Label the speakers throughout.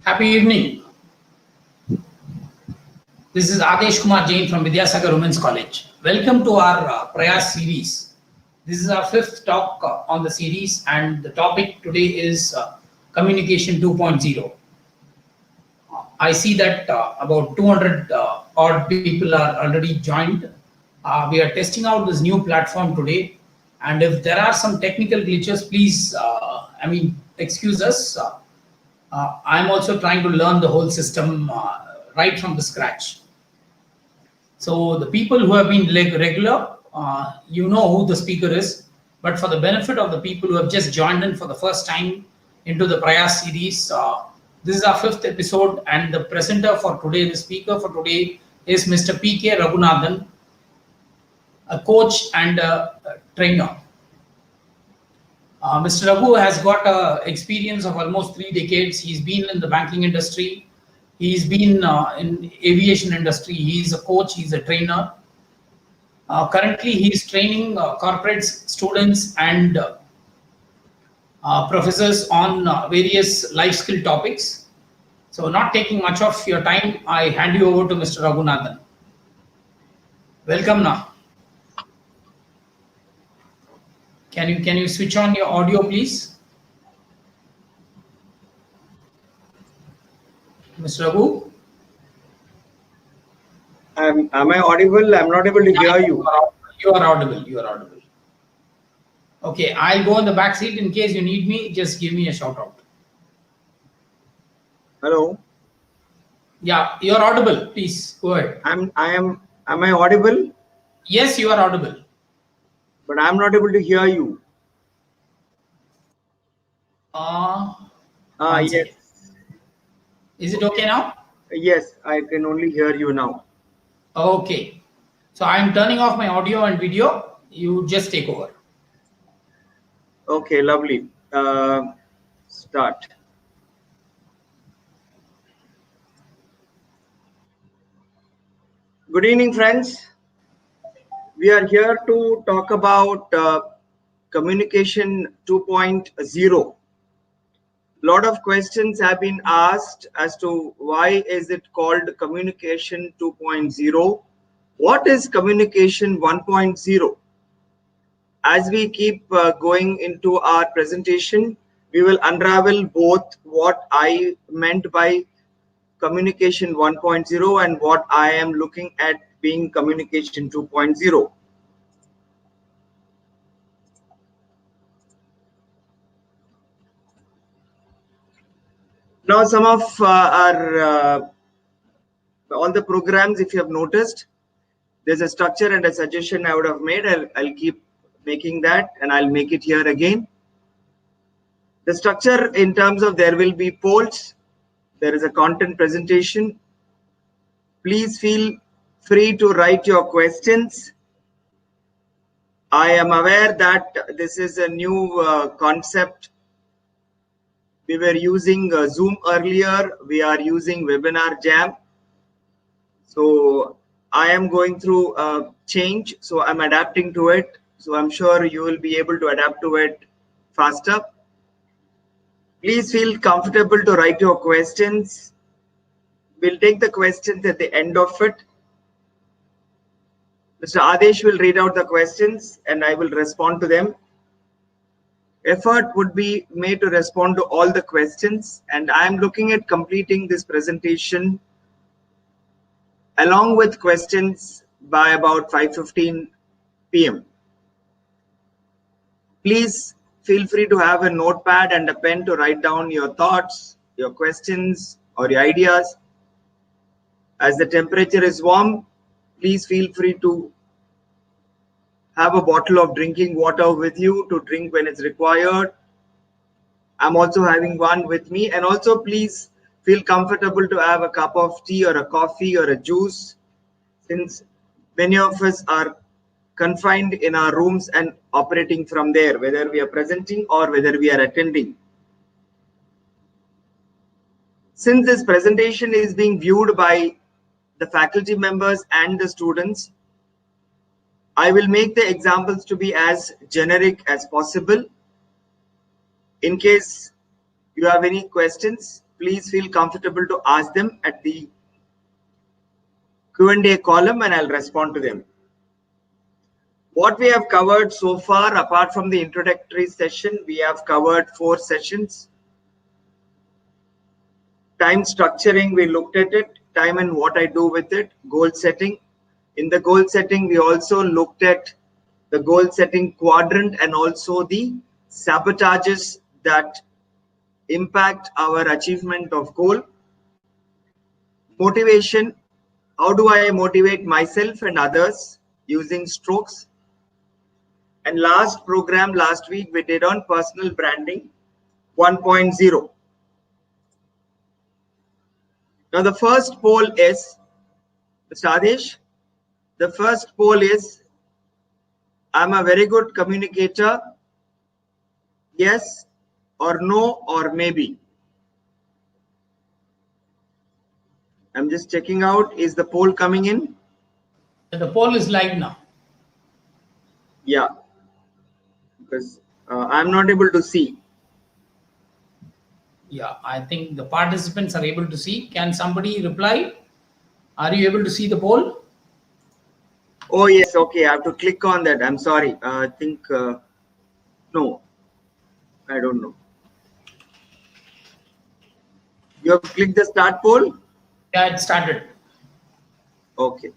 Speaker 1: Happy evening. This is Adesh Kumar Jain from Vidyasagar Women's College. Welcome to our Prayas series. This is our fifth talk on the series, and the topic today is Communication 2.0. I see that about 200 odd people are already joined. We are testing out this new platform today, and if there are some technical glitches, please, excuse us. I'm also trying to learn the whole system right from the scratch. So the people who have been regular, you know who the speaker is, but for the benefit of the people who have just joined in for the first time into the Prayas series, this is our fifth episode, and the presenter for today, the speaker for today is Mr. P.K. Raghunathan, a coach and a trainer. Mr. Raghu has got experience of almost 3 decades. He's been in the banking industry. He's been in aviation industry. He's a coach. He's a trainer. Currently, he's training corporates, students, and professors on various life skill topics. So, not taking much of your time, I hand you over to Mr. Raghunathan. Welcome now. Can you switch on your audio, please? Mr. Raghu?
Speaker 2: Am I audible? I'm not able to hear you.
Speaker 1: You are audible. You are audible. Okay, I'll go in the back seat in case you need me. Just give me a shout out.
Speaker 2: Hello.
Speaker 1: Yeah, you are audible. Please go ahead.
Speaker 2: Am I audible?
Speaker 1: Yes, you are audible.
Speaker 2: But I'm not able to hear you. Yes.
Speaker 1: Is it okay now?
Speaker 2: Yes, I can only hear you now.
Speaker 1: Okay. So I'm turning off my audio and video. You just take over.
Speaker 2: Okay, lovely. Start. Good evening, friends. We are here to talk about Communication 2.0. Lot of questions have been asked as to why is it called Communication 2.0. What is Communication 1.0? As we keep going into our presentation, we will unravel both what I meant by Communication 1.0 and what I am looking at being Communication 2.0. Now, some of our all the programs, if you have noticed, there's a structure and a suggestion I would have made. I'll keep making that, and I'll make it here again. The structure in terms of there will be polls, there is a content presentation. Please feel free to write your questions. I am aware that this is a new concept. We were using Zoom earlier. We are using Webinar Jam. So I am going through a change. So I'm adapting to it. So I'm sure you will be able to adapt to it faster. Please feel comfortable to write your questions. We'll take the questions at the end of it. Mr. Adesh will read out the questions and I will respond to them. Effort would be made to respond to all the questions, and I am looking at completing this presentation along with questions by about 5:15 p.m. Please feel free to have a notepad and a pen to write down your thoughts, your questions, or your ideas. As the temperature is warm, please feel free to have a bottle of drinking water with you to drink when it's required. I'm also having one with me, and also please feel comfortable to have a cup of tea or a coffee or a juice, since many of us are confined in our rooms and operating from there, whether we are presenting or whether we are attending. Since this presentation is being viewed by the faculty members and the students, I will make the examples to be as generic as possible. In case you have any questions, please feel comfortable to ask them at the Q&A column and I'll respond to them. What we have covered so far, apart from the introductory session, we have covered 4 sessions. Time structuring, we looked at it. Time and what I do with it. Goal setting. In the goal setting, we also looked at the goal setting quadrant and also the sabotages that impact our achievement of goal. Motivation. How do I motivate myself and others using strokes? And last week we did on personal branding 1.0. Now the first poll is, Mr. Adesh, the first poll is, I'm a very good communicator, yes or no or maybe. I'm just checking out, is the poll coming in?
Speaker 1: The poll is live now.
Speaker 2: Yeah, because I'm not able to see.
Speaker 1: Yeah, I think the participants are able to see. Can somebody reply? Are you able to see the poll?
Speaker 2: Oh yes, okay, I have to click on that. I'm sorry. I think, no, I don't know. You have clicked the start poll?
Speaker 1: Yeah, it started.
Speaker 2: Okay.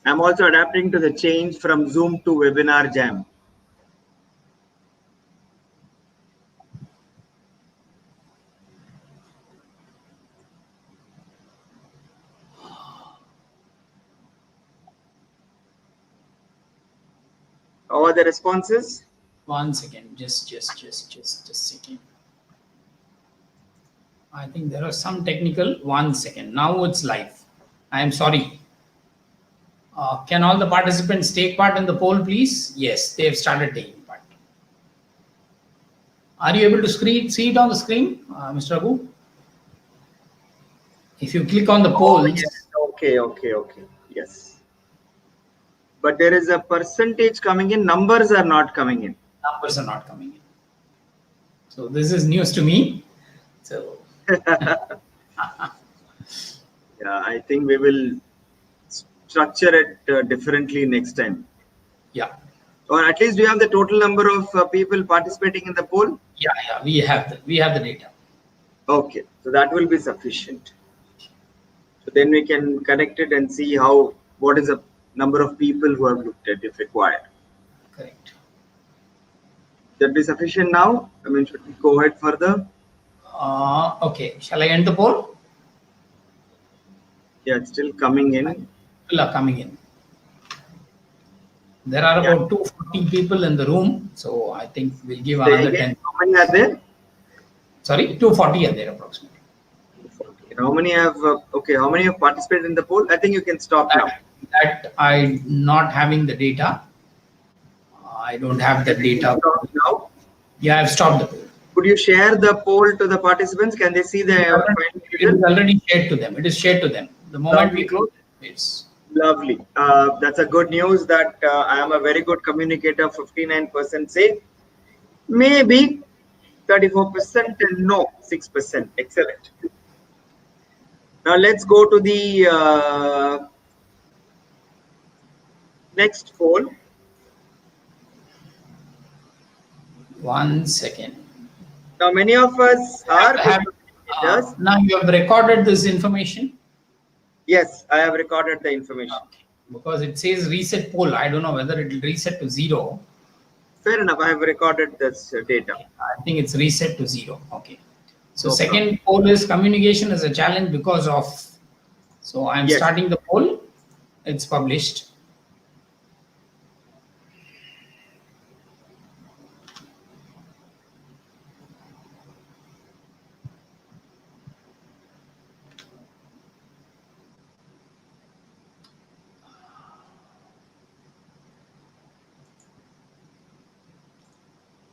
Speaker 2: I'm also adapting to the change from Zoom to Webinar Jam. How are the responses?
Speaker 1: One second, just a second. I think there are some technical. 1 second. Now it's live. I am sorry. Can all the participants take part in the poll, please? Yes, they have started taking part. Are you able to see it on the screen, Mr. Raghu? If you click on the poll.
Speaker 2: Oh, yes. Okay. Yes. But there is a percentage coming in. Numbers are not coming in.
Speaker 1: Numbers are not coming in. So this is news to me. So
Speaker 2: yeah, I think we will structure it differently next time.
Speaker 1: Yeah.
Speaker 2: Or at least we have the total number of people participating in the poll.
Speaker 1: Yeah, we have the data.
Speaker 2: Okay, so that will be sufficient. So then we can connect it and see what is the number of people who have looked at if required.
Speaker 1: Correct.
Speaker 2: That be sufficient now? I mean, should we go ahead further?
Speaker 1: Okay, shall I end the poll?
Speaker 2: Yeah, it's still coming in.
Speaker 1: People are coming in. There are about 240 people in the room, so I think we'll give another 10.
Speaker 2: How many are there?
Speaker 1: Sorry, 240 are there approximately.
Speaker 2: How many have how many have participated in the poll? I think you can stop now.
Speaker 1: That I not having the data. I don't have the data
Speaker 2: now.
Speaker 1: Yeah, I've stopped the poll.
Speaker 2: Could you share the poll to the participants? Can they see the
Speaker 1: It is already shared to them. It is shared to them. The moment we close, it's
Speaker 2: lovely. That's a good news that I am a very good communicator. 59% say maybe, 34% and no, 6%. Excellent. Now let's go to the next poll.
Speaker 1: 1 second.
Speaker 2: Now many of us are
Speaker 1: now you have recorded this information?
Speaker 2: Yes, I have recorded the information.
Speaker 1: Because it says reset poll. I don't know whether it will reset to 0.
Speaker 2: Fair enough. I have recorded this data.
Speaker 1: I think it's reset to 0. Okay. So second poll is communication is a challenge because of. So I'm starting the poll. It's published.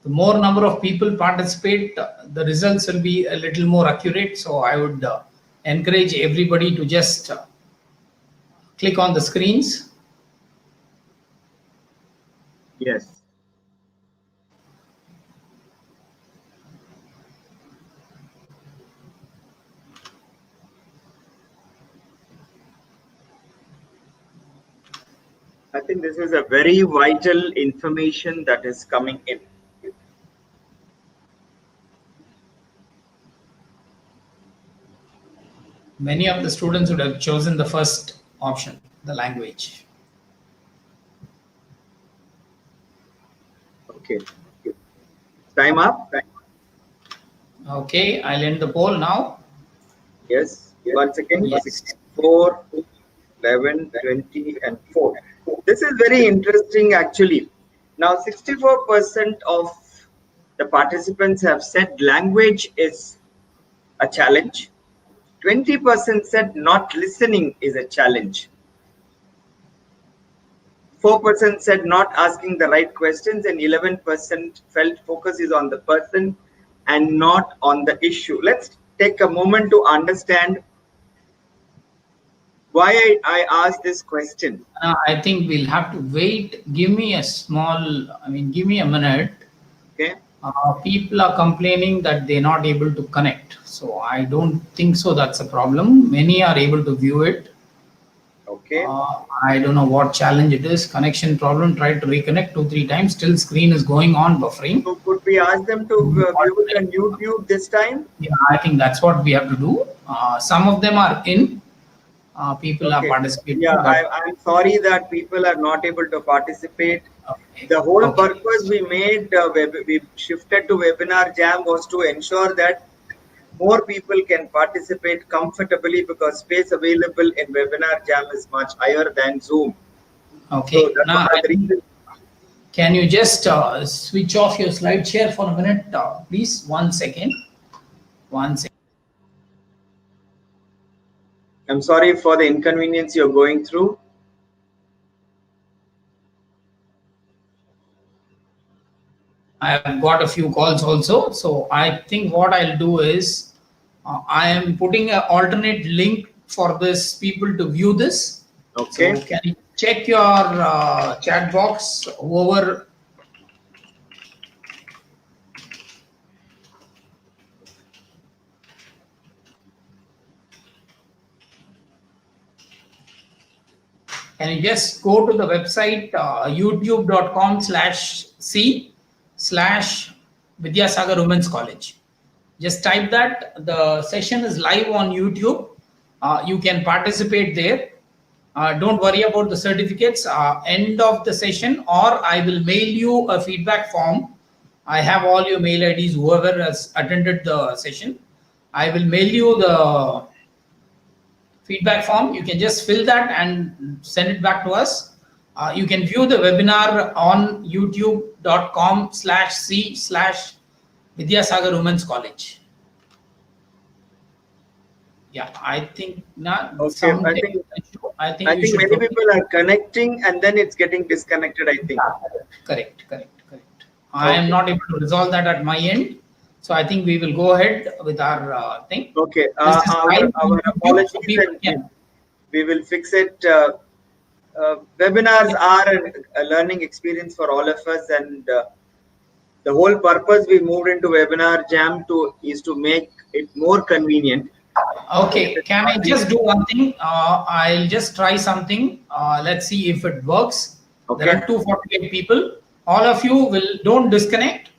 Speaker 1: The more number of people participate, the results will be a little more accurate. So I would encourage everybody to just click on the screens
Speaker 2: Yes. I think this is a very vital information that is coming in.
Speaker 1: Many of the students would have chosen the first option, the language.
Speaker 2: Okay. Time up.
Speaker 1: Okay, I'll end the poll now.
Speaker 2: Yes. Once again,
Speaker 1: Yes.
Speaker 2: 4, 11, 20, and 4. This is very interesting actually. Now, 64% of the participants have said language is a challenge. 20% said not listening is a challenge. 4% said not asking the right questions, and 11% felt focus is on the person and not on the issue. Let's take a moment to understand why I asked this question.
Speaker 1: I think we'll have to wait. Give me give me a minute.
Speaker 2: Okay.
Speaker 1: People are complaining that they're not able to connect. So I don't think so that's a problem. Many are able to view it.
Speaker 2: Okay.
Speaker 1: I don't know what challenge it is. Connection problem. Tried to reconnect 2-3 times. Still screen is going on buffering.
Speaker 2: So could we ask them to view it on YouTube this time?
Speaker 1: Yeah, I think that's what we have to do. Some of them are in. People are
Speaker 2: Okay.
Speaker 1: participating.
Speaker 2: Yeah, I'm sorry that people are not able to participate.
Speaker 1: Okay.
Speaker 2: The whole
Speaker 1: Okay.
Speaker 2: purpose we made, we shifted to Webinar Jam was to ensure that more people can participate comfortably because space available in Webinar Jam is much higher than Zoom.
Speaker 1: Okay.
Speaker 2: So that's
Speaker 1: Now,
Speaker 2: one of the reasons.
Speaker 1: can you just switch off your slide share for a minute, please? 1 second. 1 second.
Speaker 2: I'm sorry for the inconvenience you're going through.
Speaker 1: I have got a few calls also. So I think what I'll do is I am putting an alternate link for this people to view this.
Speaker 2: Okay.
Speaker 1: So can you check your chat box over? Can you just go to the website youtube.com/c/Vidyasagar Women's College. Just type that. The session is live on YouTube. You can participate there. Don't worry about the certificates. End of the session, or I will mail you a feedback form. I have all your mail IDs, whoever has attended the session. I will mail you the feedback form. You can just fill that and send it back to us. You can view the webinar on youtube.com/c/Vidyasagar Women's College. Yeah, I think not.
Speaker 2: Okay. I think many people are connecting and then it's getting disconnected, I think.
Speaker 1: Correct. I am not able to resolve that at my end. So I think we will go ahead with our thing.
Speaker 2: Okay. Our apologies, and we will fix it. Webinars are a learning experience for all of us, and the whole purpose we moved into Webinar Jam is to make it more convenient.
Speaker 1: Okay, can I just do one thing? I'll just try something. Let's see if it works.
Speaker 2: Okay.
Speaker 1: There are 248 people. All of you don't disconnect.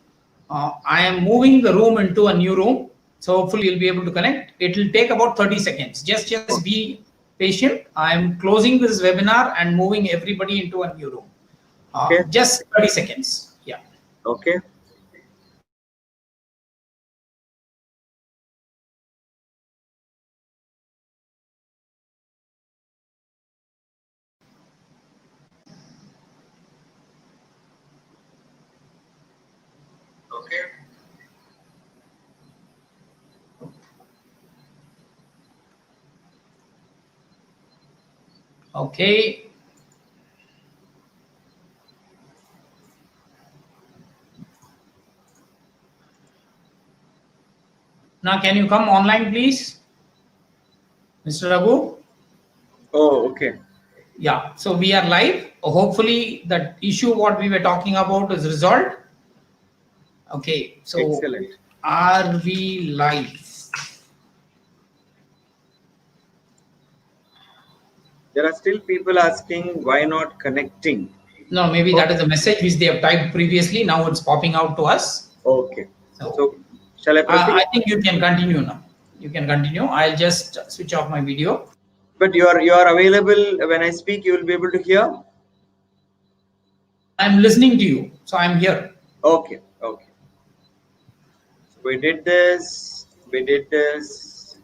Speaker 1: I am moving the room into a new room. So hopefully you'll be able to connect. It will take about 30 seconds. Just be patient. I'm closing this webinar and moving everybody into a new room.
Speaker 2: Okay.
Speaker 1: Just 30 seconds. Yeah.
Speaker 2: Okay.
Speaker 1: Okay. Now, can you come online, please, Mr. Raghu?
Speaker 2: Oh, okay.
Speaker 1: Yeah. So we are live. hopefully that issue what we were talking about is resolved. Okay, so
Speaker 2: Excellent.
Speaker 1: are we live?
Speaker 2: There are still people asking why not connecting.
Speaker 1: No, maybe that is a message which they have typed previously. Now it's popping out to us.
Speaker 2: Okay.
Speaker 1: So
Speaker 2: So shall I proceed?
Speaker 1: I think you can continue now. You can continue. I'll just switch off my video.
Speaker 2: But you are available when I speak. You will be able to hear.
Speaker 1: I'm listening to you, so I'm here.
Speaker 2: Okay. Okay. So we did this. We did this.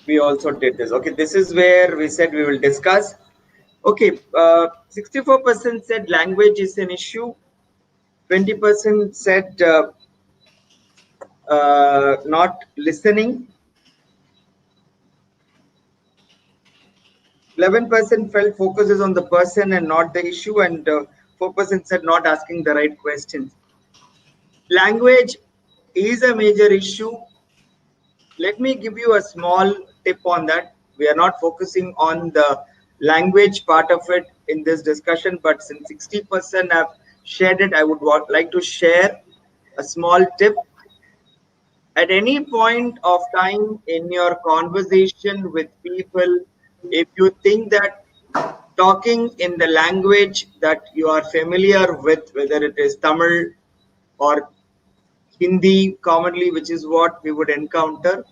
Speaker 2: We also did this. Okay. This is where we said we will discuss. Okay. 64% said language is an issue. 20% said not listening. 11% felt focus is on the person and not the issue, and 4% said not asking the right questions. Language is a major issue. Let me give you a small tip on that. We are not focusing on the language part of it in this discussion, but since 60% have shared it, I would like to share a small tip. At any point of time in your conversation with people, if you think that talking in the language that you are familiar with, whether it is Tamil or Hindi commonly, which is what we would encounter,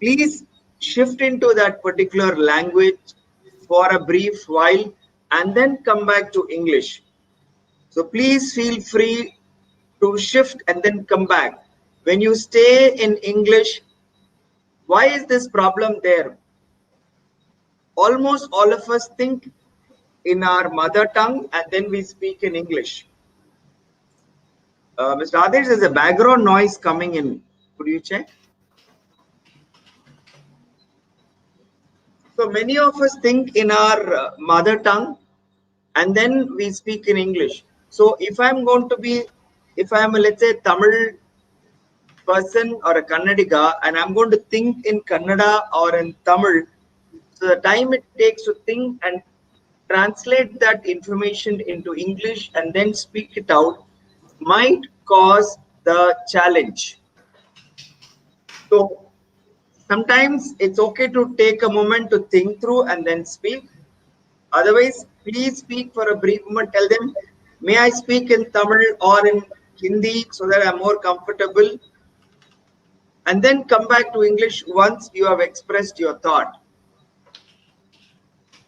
Speaker 2: please shift into that particular language for a brief while and then come back to English. So please feel free to shift and then come back. When you stay in English, why is this problem there? Almost all of us think in our mother tongue and then we speak in English. Mr. Adesh, there's a background noise coming in. Could you check? So many of us think in our mother tongue and then we speak in English. So if I'm going to be, if I'm a, let's say, Tamil person or a Kannadiga and I'm going to think in Kannada or in Tamil, so the time it takes to think and translate that information into English and then speak it out might cause the challenge. So sometimes it's okay to take a moment to think through and then speak. Otherwise, please speak for a brief moment. Tell them, may I speak in Tamil or in Hindi so that I'm more comfortable? And then come back to English once you have expressed your thought.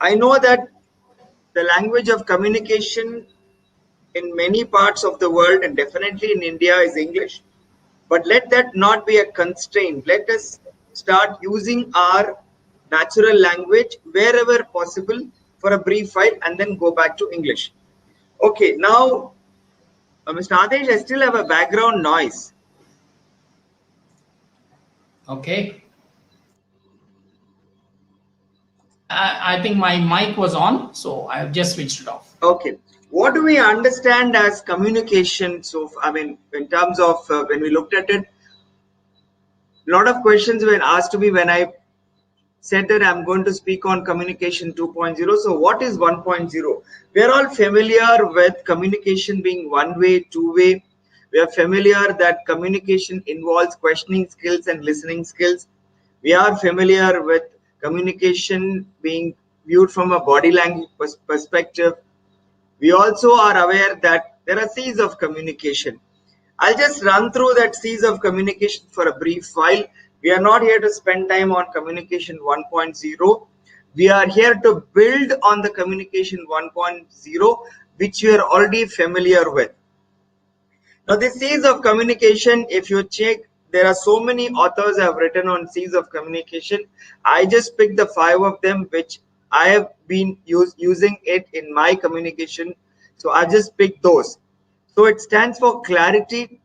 Speaker 2: I know that the language of communication in many parts of the world and definitely in India is English. But let that not be a constraint. Let us start using our natural language wherever possible for a brief while and then go back to English. Okay, now, Mr. Adesh, I still have a background noise.
Speaker 1: Okay. I think my mic was on, so I've just switched it off.
Speaker 2: Okay. What do we understand as communication? So, I mean, in terms of when we looked at it, a lot of questions were asked to me when I said that I'm going to speak on communication 2.0. So what is 1.0? We are all familiar with communication being one way, two way. We are familiar that communication involves questioning skills and listening skills. We are familiar with communication being viewed from a body language perspective. We also are aware that there are C's of communication. I'll just run through that C's of communication for a brief while. We are not here to spend time on communication 1.0. We are here to build on the communication 1.0, which you are already familiar with. Now, the C's of communication, if you check, there are so many authors have written on C's of communication. I just picked the 5 of them, which I have been using it in my communication. So I just picked those. So it stands for clarity,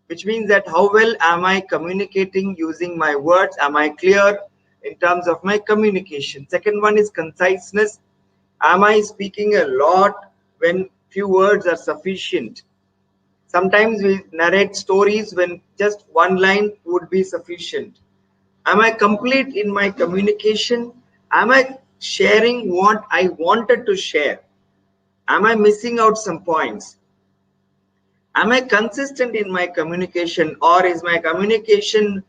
Speaker 2: which means that how well am I communicating using my words? Am I clear in terms of my communication? Second one is conciseness. Am I speaking a lot when few words are sufficient? Sometimes we narrate stories when just one line would be sufficient. Am I complete in my communication? Am I sharing what I wanted to share? Am I missing out some points? Am I consistent in my communication, or is my communication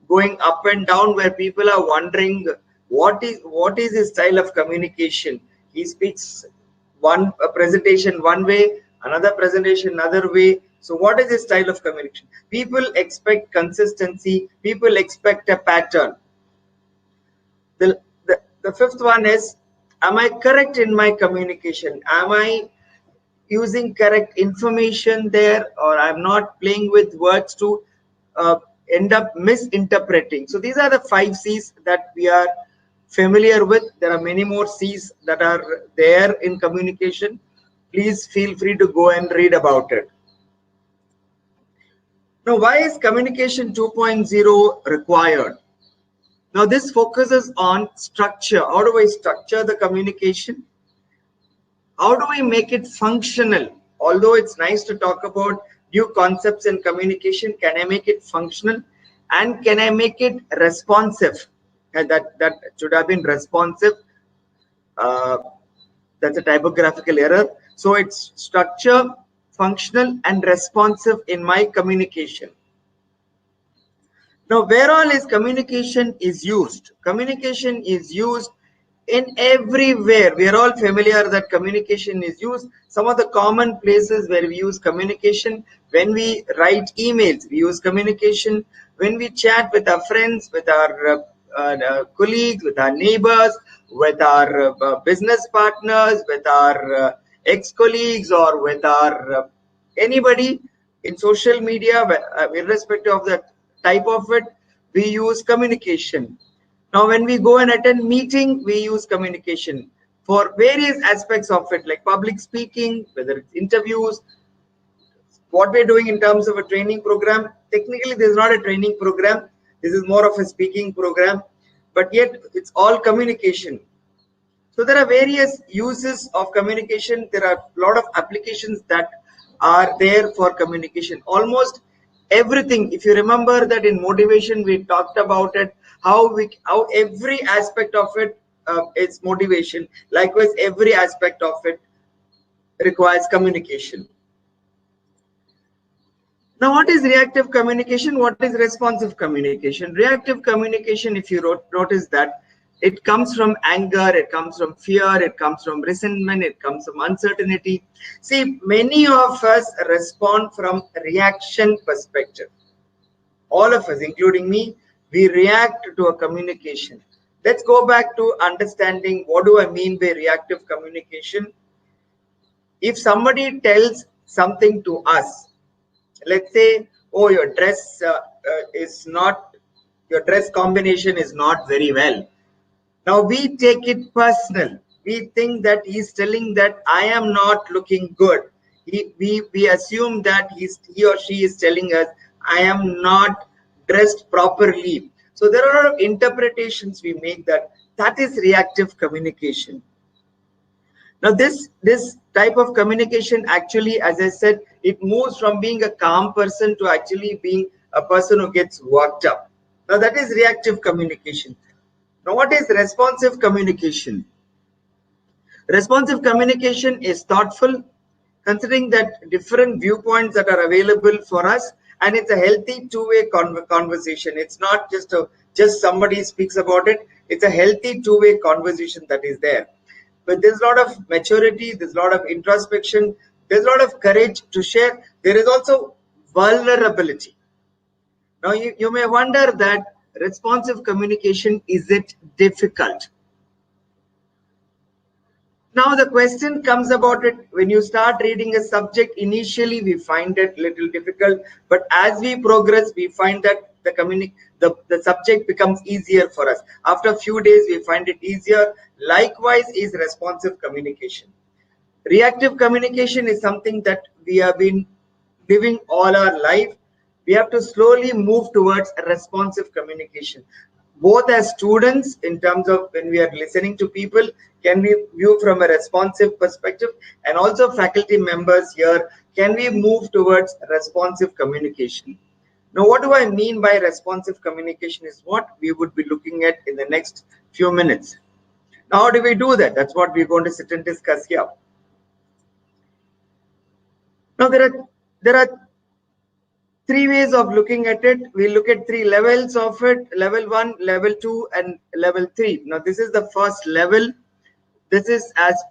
Speaker 2: going up and down where people are wondering what is his style of communication? He speaks a presentation one way, another presentation another way. So what is his style of communication? People expect consistency. People expect a pattern. The fifth one is, am I correct in my communication? Am I using correct information there, or I'm not playing with words to end up misinterpreting? So these are the 5 C's that we are familiar with. There are many more C's that are there in communication. Please feel free to go and read about it. Now, why is communication 2.0 required? Now, this focuses on structure. How do I structure the communication? How do we make it functional? Although it's nice to talk about new concepts in communication, can I make it functional? And can I make it responsive? And that should have been responsive. That's a typographical error. So it's structure, functional, and responsive in my communication. Now, where all is communication is used? Communication is used in everywhere. We are all familiar that communication is used. Some of the common places where we use communication: when we write emails, we use communication; when we chat with our friends, with our colleagues, with our neighbors, with our business partners, with our ex-colleagues, or with our anybody in social media, irrespective of the type of it, we use communication. Now, when we go and attend meeting, we use communication for various aspects of it, like public speaking, whether it's interviews, what we're doing in terms of a training program. Technically, this is not a training program. This is more of a speaking program, but yet it's all communication. So there are various uses of communication. There are a lot of applications that are there for communication. Almost everything. If you remember that in motivation, we talked about it, how every aspect of it is motivation. Likewise, every aspect of it requires communication. Now, what is reactive communication? What is responsive communication? Reactive communication, if you notice that, it comes from anger, it comes from fear, it comes from resentment, it comes from uncertainty. See, many of us respond from reaction perspective. All of us, including me, we react to a communication. Let's go back to understanding what do I mean by reactive communication. If somebody tells something to us, let's say, oh, your dress your dress combination is not very well. Now we take it personal. We think that he's telling that I am not looking good. We assume that he or she is telling us I am not dressed properly. So there are a lot of interpretations we make that is reactive communication. Now this type of communication, actually, as I said, it moves from being a calm person to actually being a person who gets worked up. Now that is reactive communication. Now what is responsive communication? Responsive communication is thoughtful, considering that different viewpoints that are available for us, and it's a healthy two-way conversation. It's not just somebody speaks about it. It's a healthy two-way conversation that is there. But there's a lot of maturity, there's a lot of introspection, there's a lot of courage to share. There is also vulnerability. Now you may wonder that responsive communication, is it difficult? Now the question comes about it when you start reading a subject. Initially we find it a little difficult, but as we progress we find that the subject becomes easier for us. After a few days we find it easier. Likewise is responsive communication. Reactive communication is something that we have been living all our life. We have to slowly move towards responsive communication. Both as students, in terms of when we are listening to people, can we view from a responsive perspective, and also faculty members here, can we move towards responsive communication? Now, what do I mean by responsive communication is what we would be looking at in the next few minutes. Now, how do we do that? That's what we're going to sit and discuss here. Now, there are three ways of looking at it. We look at three levels of it: level 1, level 2, and level 3. Now, this is the first level. This is as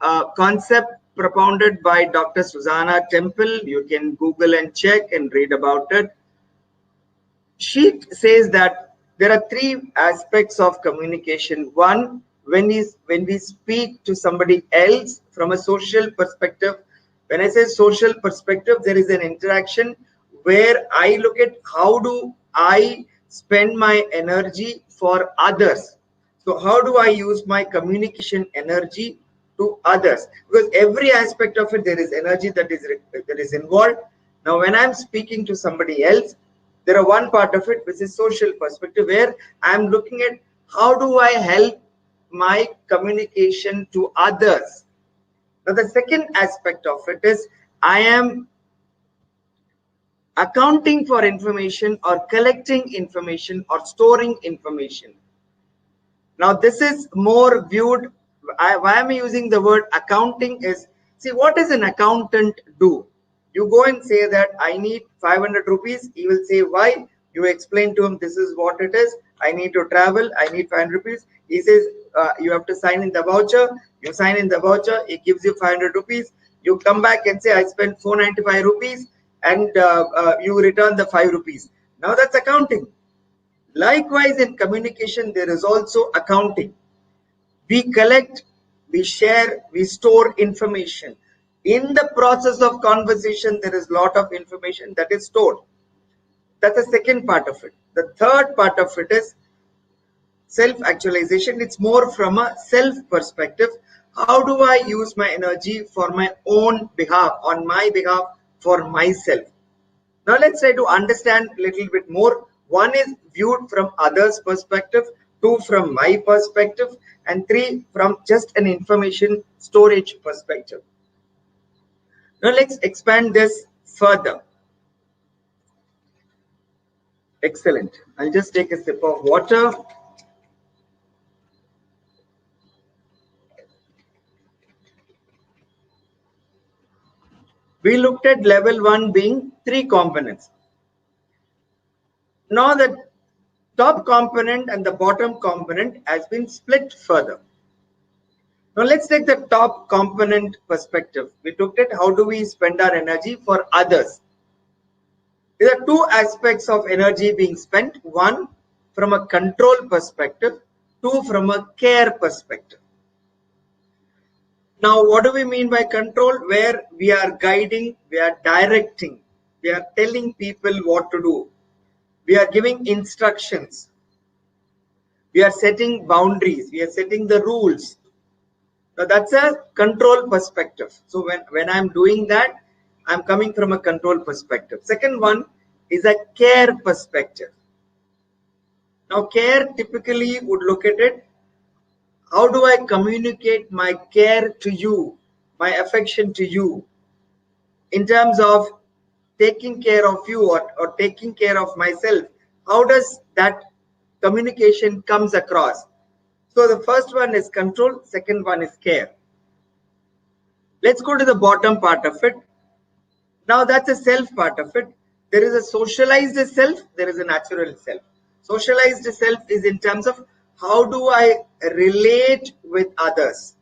Speaker 2: a concept propounded by Dr. Susanna Temple. You can Google and check and read about it. She says that there are three aspects of communication. One, when we speak to somebody else from a social perspective. When I say social perspective, there is an interaction where I look at how do I spend my energy for others. So how do I use my communication energy to others? Because every aspect of it, there is energy that is involved. Now, when I'm speaking to somebody else, there are one part of it which is social perspective, where I'm looking at how do I help my communication to others. Now, the second aspect of it is I am accounting for information or collecting information or storing information. Now, this is more viewed. Why am I using the word accounting is, see, what does an accountant do? You go and say that I need 500 rupees. He will say, why? You explain to him, this is what it is. I need to travel. I need 500 rupees. He says, you have to sign in the voucher. You sign in the voucher. He gives you 500 rupees. You come back and say, I spent 495 rupees, and you return the 5 rupees. Now, that's accounting. Likewise, in communication, there is also accounting. We collect, we share, we store information. In the process of conversation, there is a lot of information that is stored. That's the second part of it. The third part of it is self-actualization. It's more from a self perspective. How do I use my energy for my own behalf, on my behalf, for myself? Now, let's try to understand a little bit more. One is viewed from others' perspective, two from my perspective, and three from just an information storage perspective. Now, let's expand this further. Excellent. I'll just take a sip of water. We looked at level 1 being three components. Now, the top component and the bottom component has been split further. Now, let's take the top component perspective. We looked at how do we spend our energy for others. There are two aspects of energy being spent. One, from a control perspective. Two, from a care perspective. Now, what do we mean by control? Where we are guiding, we are directing, we are telling people what to do. We are giving instructions. We are setting boundaries. We are setting the rules. Now, that's a control perspective. So, when I'm doing that, I'm coming from a control perspective. Second one is a care perspective. Now, care typically would look at it. How do I communicate my care to you, my affection to you, in terms of taking care of you or taking care of myself? How does that communication comes across? So the first one is control, second one is care. Let's go to the bottom part of it. Now, that's a self part of it. There is a socialized self, there is a natural self. Socialized self is in terms of how do I relate with others.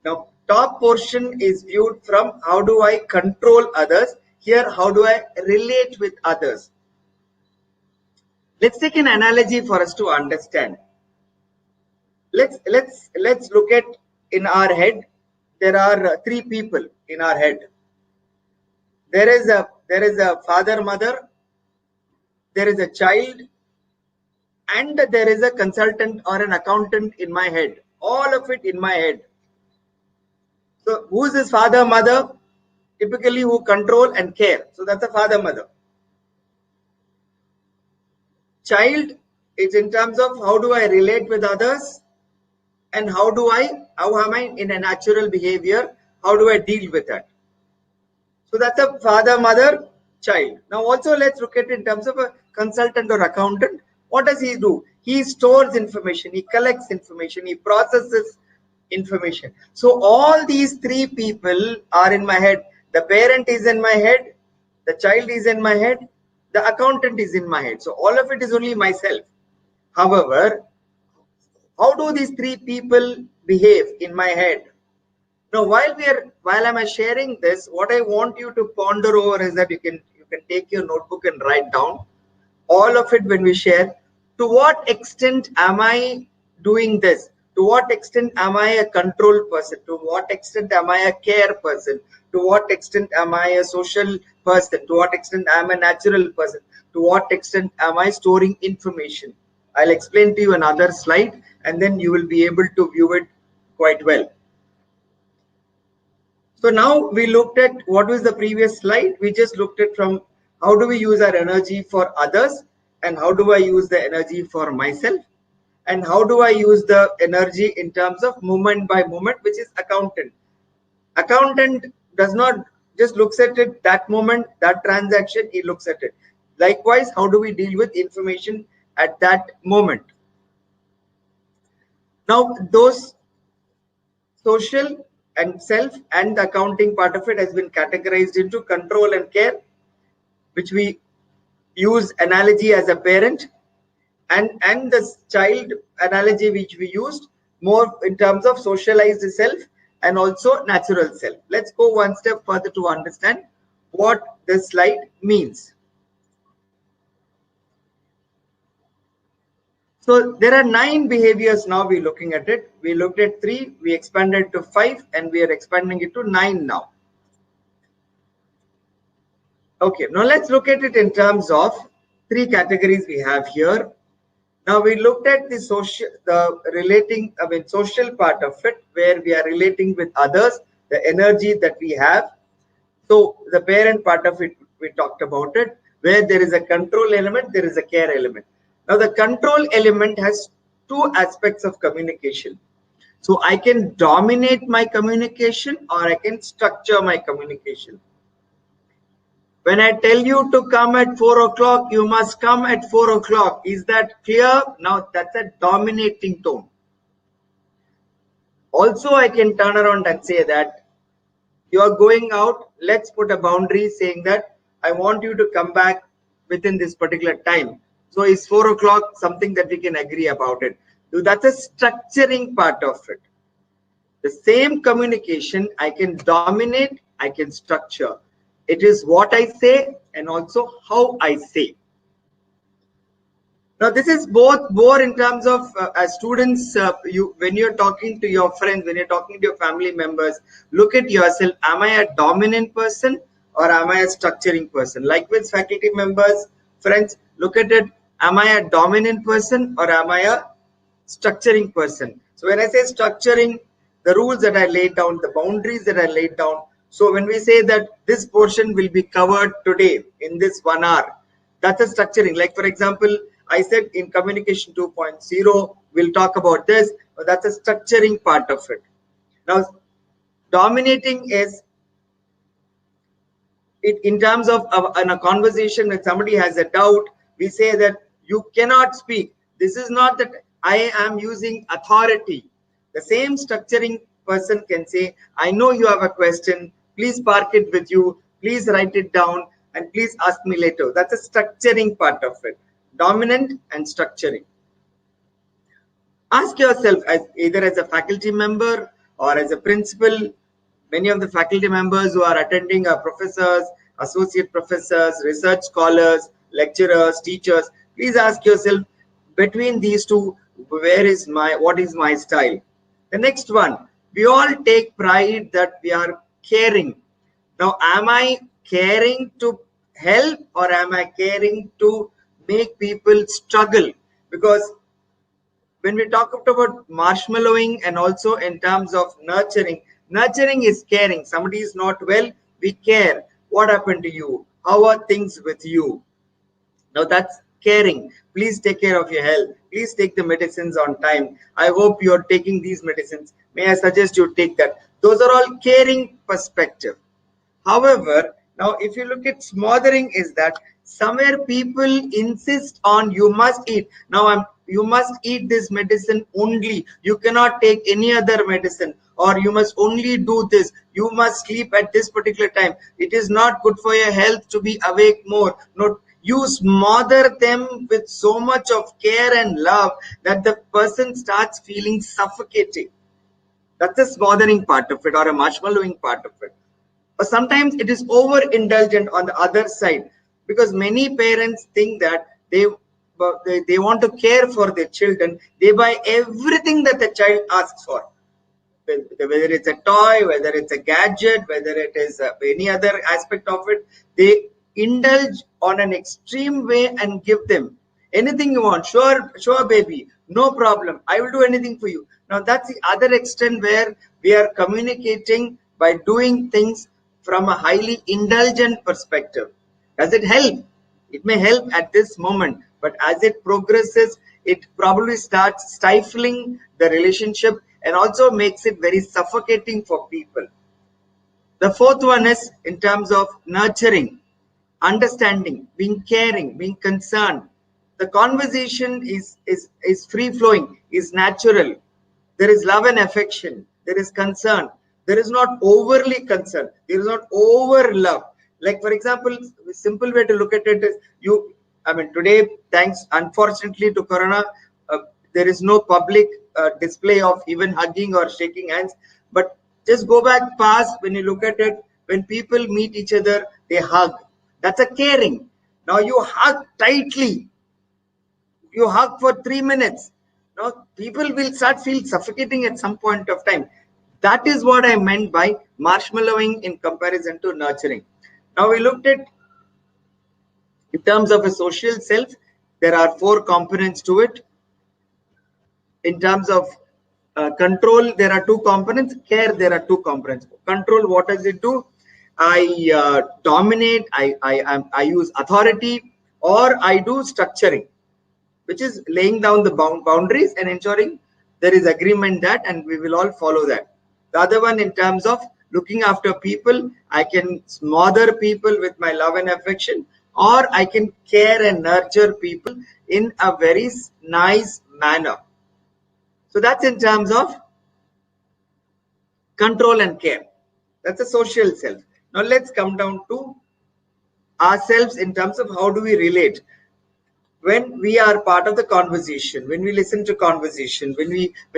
Speaker 2: Now, top portion is viewed from how do I control others. Here, how do I relate with others? Let's take an analogy for us to understand. Let's look at in our head. There are three people in our head. There is a father, mother, there is a child, and there is a consultant or an accountant in my head. All of it in my head. So who is this father, mother? Typically who control and care. So that's a father, mother. Child is in terms of how do I relate with others, and how am I in a natural behavior? How do I deal with that? So that's a father, mother, child. Now also let's look at it in terms of a consultant or accountant. What does he do? He stores information, he collects information, he processes information. So all these three people are in my head. The parent is in my head, the child is in my head, the accountant is in my head. So all of it is only myself. However, how do these three people behave in my head? Now, while I'm sharing this, what I want you to ponder over is that you can take your notebook and write down all of it when we share. To what extent am I doing this? To what extent am I a control person? To what extent am I a care person? To what extent am I a social person? To what extent am I a natural person? To what extent am I storing information? I'll explain to you another slide, and then you will be able to view it quite well. So now we looked at what was the previous slide. We just looked at from how do we use our energy for others, and how do I use the energy for myself, and how do I use the energy in terms of moment by moment, which is accountant. Accountant does not just looks at it that moment, that transaction, he looks at it. Likewise, how do we deal with information at that moment? Now, those social and self and the accounting part of it has been categorized into control and care, which we use analogy as a parent, and the child analogy which we used more in terms of socialized self and also natural self. Let's go one step further to understand what this slide means. So there are 9 behaviors now we're looking at it. We looked at 3, we expanded to 5, and we are expanding it to 9 now. Okay, now let's look at it in terms of 3 categories we have here. Now we looked at the social, social part of it, where we are relating with others, the energy that we have. So the parent part of it, we talked about it, where there is a control element, there is a care element. Now the control element has 2 aspects of communication. So I can dominate my communication, or I can structure my communication. When I tell you to come at 4 o'clock, you must come at 4 o'clock. Is that clear? Now that's a dominating tone. Also, I can turn around and say that you are going out. Let's put a boundary saying that I want you to come back within this particular time. So is 4 o'clock something that we can agree about it? So that's a structuring part of it. The same communication, I can dominate, I can structure. It is what I say and also how I say. Now, this is both more in terms of as students, when you're talking to your friends, when you're talking to your family members, look at yourself. Am I a dominant person or am I a structuring person? Likewise, faculty members, friends, look at it. Am I a dominant person or am I a structuring person? So when I say structuring, the rules that I laid down, the boundaries that I laid down. So when we say that this portion will be covered today in this 1 hour, that's a structuring. Like for example, I said in communication 2.0, we'll talk about this, but that's a structuring part of it. Now, dominating is it in terms of in a conversation when somebody has a doubt, we say that you cannot speak. This is not that I am using authority. The same structuring person can say, I know you have a question, please park it with you, please write it down, and please ask me later. That's a structuring part of it. Dominant and structuring. Ask yourself, as either as a faculty member or as a principal. Many of the faculty members who are attending are professors, associate professors, research scholars, lecturers, teachers. Please ask yourself, between these two, what is my style? The next one, we all take pride that we are caring. Now, am I caring to help or am I caring to make people struggle? Because when we talk about marshmallowing and also in terms of nurturing is caring. Somebody is not well, we care. What happened to you? How are things with you? Now that's caring. Please take care of your health. Please take the medicines on time. I hope you are taking these medicines. May I suggest you take that? Those are all caring perspective. However, Now, if you look at smothering, is that somewhere people insist on you must eat. Now, you must eat this medicine only. You cannot take any other medicine, or you must only do this. You must sleep at this particular time. It is not good for your health to be awake more. No, you smother them with so much of care and love that the person starts feeling suffocating. That's the smothering part of it, or a marshmallowing part of it. Or sometimes it is overindulgent on the other side, because many parents think that they want to care for their children. They buy everything that the child asks for, whether it's a toy, whether it's a gadget, whether it is any other aspect of it. They indulge on an extreme way and give them anything you want. Sure, baby, no problem, I will do anything for you. Now that's the other extent where we are communicating by doing things from a highly indulgent perspective. Does it help? It may help at this moment, but as it progresses, it probably starts stifling the relationship and also makes it very suffocating for people. The fourth one is in terms of nurturing, understanding, being caring, being concerned. The conversation is free flowing, is natural. There is love and affection. There is concern. There is not overly concern. There is not over love. Like, for example, a simple way to look at it is today, thanks unfortunately to Corona, there is no public display of even hugging or shaking hands. But just go back past, when you look at it, when people meet each other, they hug. That's a caring. Now you hug tightly. You hug for 3 minutes. Now people will start feel suffocating at some point of time. That is what I meant by marshmallowing in comparison to nurturing. Now we looked at, in terms of a social self, there are 4 components to it. In terms of control, there are 2 components. Care, there are 2 components. Control, what does it do? I dominate, I use authority, or I do structuring, which is laying down the boundaries and ensuring there is agreement that, and we will all follow that. The other one, in terms of looking after people, I can smother people with my love and affection, or I can care and nurture people in a very nice manner. So that's in terms of control and care. That's a social self. Now let's come down to ourselves in terms of how do we relate. When we are part of the conversation, when we listen to conversation, when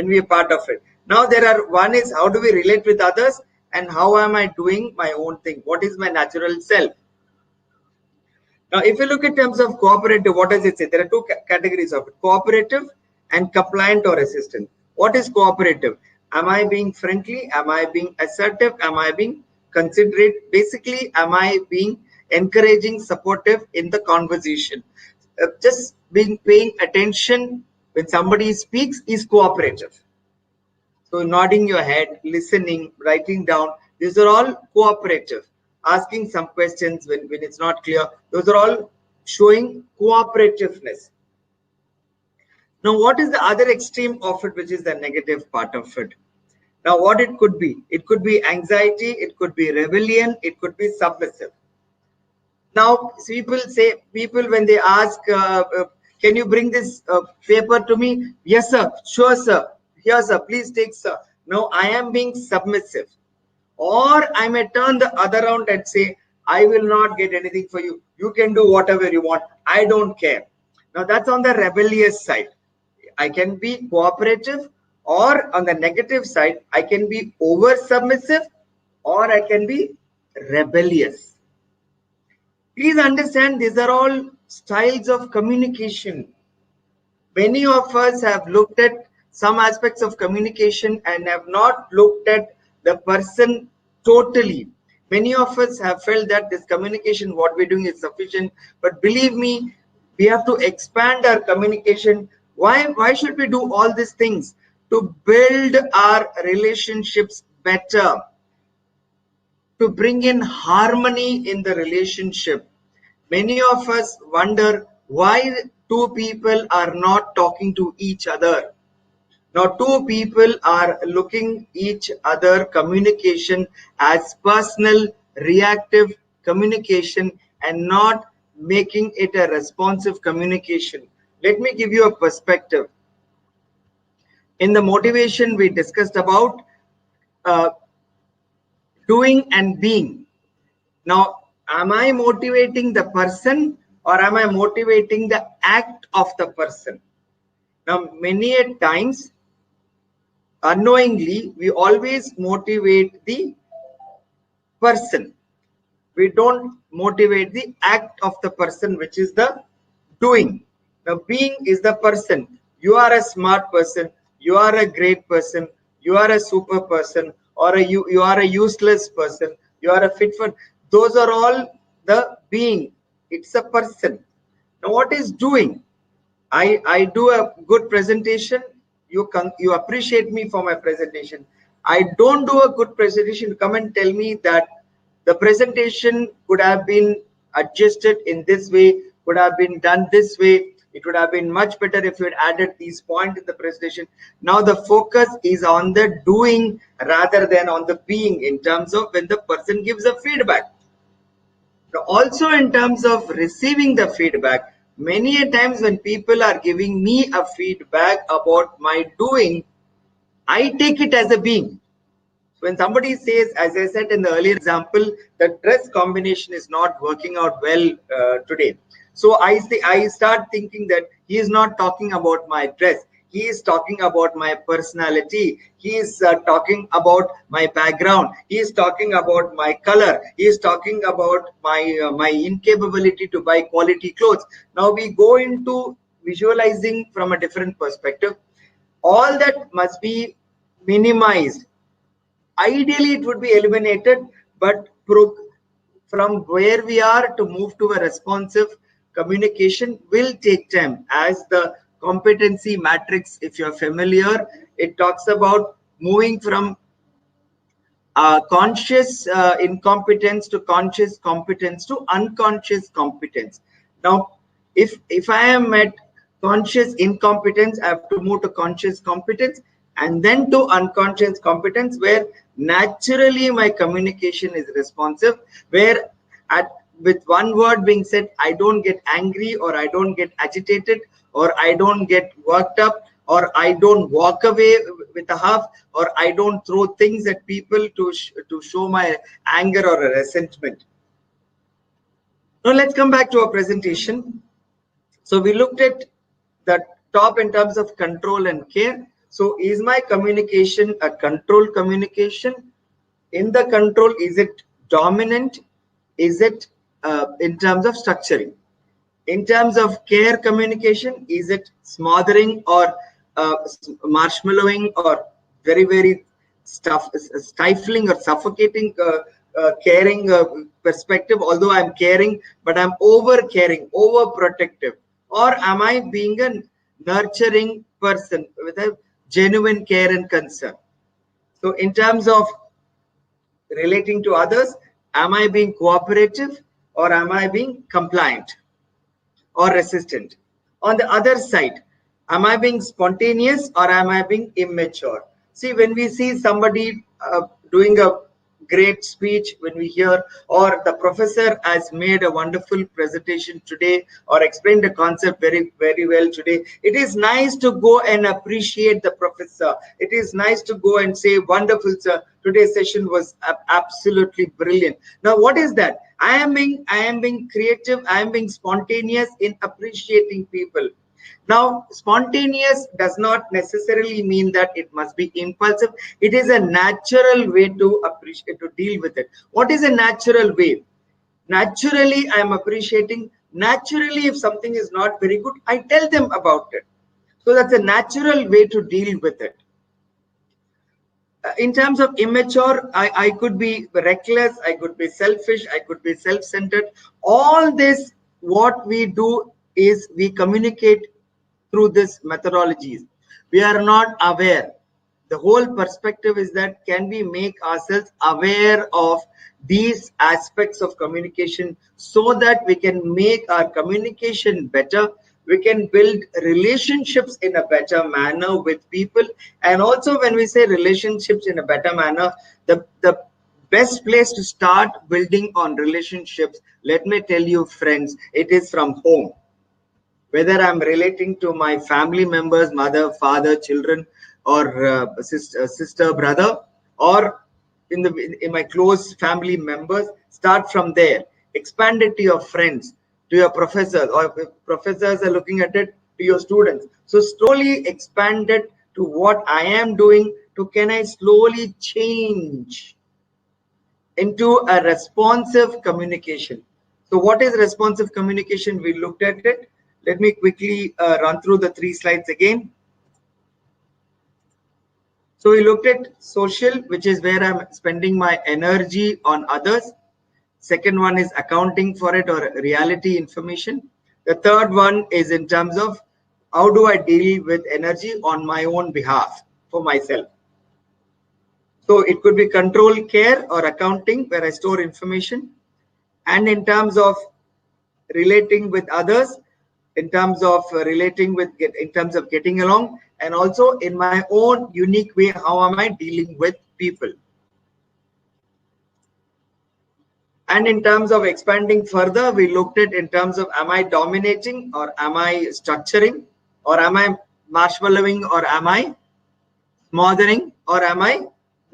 Speaker 2: we are part of it. Now there are, one is how do we relate with others, and how am I doing my own thing? What is my natural self? Now if you look in terms of cooperative, what does it say? There are 2 categories of it: cooperative and compliant or assistant. What is cooperative? Am I being friendly? Am I being assertive? Am I being considerate? Basically, am I being encouraging, supportive in the conversation? Just paying attention when somebody speaks is cooperative. So nodding your head, listening, writing down, these are all cooperative. Asking some questions when it's not clear, those are all showing cooperativeness. Now, what is the other extreme of it, which is the negative part of it? Now, what it could be? It could be anxiety, it could be rebellion, it could be submissive. Now, people when they ask, can you bring this paper to me? Yes, sir. Sure, sir. Here, sir. Please take, sir. Now, I am being submissive. Or I may turn the other round and say, I will not get anything for you. You can do whatever you want. I don't care. Now, that's on the rebellious side. I can be cooperative, or on the negative side, I can be over submissive, or I can be rebellious. Please understand, these are all styles of communication. Many of us have looked at some aspects of communication and have not looked at the person totally. Many of us have felt that this communication, what we're doing, is sufficient. But believe me, we have to expand our communication. Why should we do all these things? To build our relationships better, to bring in harmony in the relationship. Many of us wonder why 2 people are not talking to each other. Now 2 people are looking each other communication as personal, reactive, communication and not making it a responsive communication. Let me give you a perspective. In the motivation, we discussed about uh, doing and being. Now, am I motivating the person or am I motivating the act of the person? Now, many a times, unknowingly, we always motivate the person. We don't motivate the act of the person, which is the doing. Now, being is the person. You are a smart person, you are a great person, you are a super person, or you are a useless person, you are a fit for. Those are all the being. It's a person. Now, what is doing? I do a good presentation. You appreciate me for my presentation. I don't do a good presentation. Come and tell me that the presentation could have been adjusted in this way, could have been done this way. It would have been much better if you had added these points in the presentation. Now the focus is on the doing rather than on the being in terms of when the person gives a feedback. Also in terms of receiving the feedback, many a times when people are giving me a feedback about my doing, I take it as a being. When somebody says, as I said in the earlier example, the dress combination is not working out well today. So I start thinking that he is not talking about my dress. He is talking about my personality. He is talking about my background. He is talking about my color. He is talking about my incapability to buy quality clothes. Now we go into visualizing from a different perspective. All that must be minimized. Ideally, it would be eliminated, but from where we are to move to a responsive communication will take time. As the competency matrix, if you're familiar, it talks about moving from conscious incompetence to conscious competence to unconscious competence. Now, if I am at conscious incompetence, I have to move to conscious competence and then to unconscious competence, where naturally my communication is responsive, where with one word being said, I don't get angry or I don't get agitated or I don't get worked up or I don't walk away with a huff or I don't throw things at people to show my anger or a resentment. Now let's come back to our presentation. So we looked at the top in terms of control and care. So is my communication a controlled communication? In the control, is it dominant? Is it in terms of structuring? In terms of care communication, is it smothering or marshmallowing or very stifling or suffocating caring perspective? Although I'm caring, but I'm over caring, over protective. Or am I being a nurturing person with a genuine care and concern? So in terms of relating to others, am I being cooperative or am I being compliant or resistant? On the other side, am I being spontaneous or am I being immature? See, when we see somebody doing a great speech, when we hear, or the professor has made a wonderful presentation today or explained the concept very well today, it is nice to go and appreciate the professor. It is nice to go and say, wonderful sir, today's session was absolutely brilliant. Now what is that? I am being creative, I am being spontaneous in appreciating people. Now, spontaneous does not necessarily mean that it must be impulsive. It is a natural way to appreciate, to deal with it. What is a natural way? Naturally, I am appreciating. Naturally, if something is not very good, I tell them about it. So that's a natural way to deal with it. In terms of immature, I could be reckless, I could be selfish, I could be self-centered. All this, what we do is we communicate through these methodologies. We are not aware. The whole perspective is that can we make ourselves aware of these aspects of communication so that we can make our communication better, we can build relationships in a better manner with people. And also when we say relationships in a better manner, the best place to start building on relationships, let me tell you friends, it is from home. Whether I'm relating to my family members, mother, father, children, or sister, brother, or in my close family members, start from there. Expand it to your friends, to your professors, or if professors are looking at it, to your students. So slowly expand it to what I am doing, to can I slowly change into a responsive communication. So what is responsive communication? We looked at it. Let me quickly run through the 3 slides again. So we looked at social, which is where I'm spending my energy on others. Second one is accounting for it, or reality information. The third one is in terms of how do I deal with energy on my own behalf for myself. So it could be control, care, or accounting, where I store information. And in terms of relating with others, in terms of in terms of getting along, and also in my own unique way, how am I dealing with people. And in terms of expanding further, we looked at in terms of am I dominating, or am I structuring, or am I marshmallowing, or am I smothering, or am I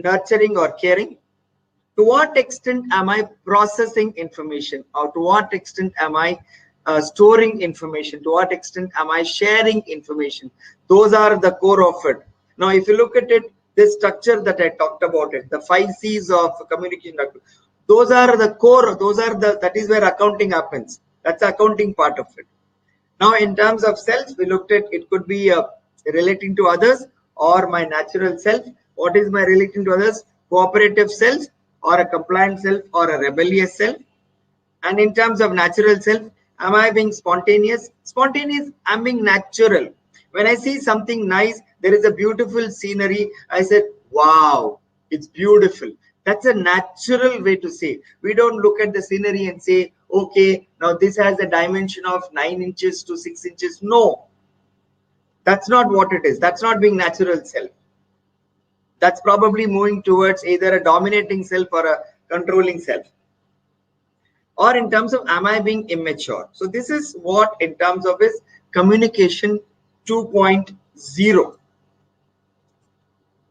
Speaker 2: nurturing or caring. To what extent am I processing information, or to what extent am I storing information, to what extent am I sharing information. Those are the core of it. Now if you look at it, this structure that I talked about, it the 5 C's of communication, those are the core, that is where accounting happens. That's the accounting part of it. Now in terms of self, we looked at it could be relating to others, or my natural self. What is my relating to others? Cooperative self, or a compliant self, or a rebellious self. And in terms of natural self, am I being spontaneous? Spontaneous, I'm being natural. When I see something nice, there is a beautiful scenery, I said, wow, it's beautiful. That's a natural way to say. We don't look at the scenery and say, okay, now this has a dimension of 9 inches to 6 inches. No, that's not what it is. That's not being natural self. That's probably moving towards either a dominating self or a controlling self. Or in terms of am I being immature. So this is what in terms of is communication 2.0.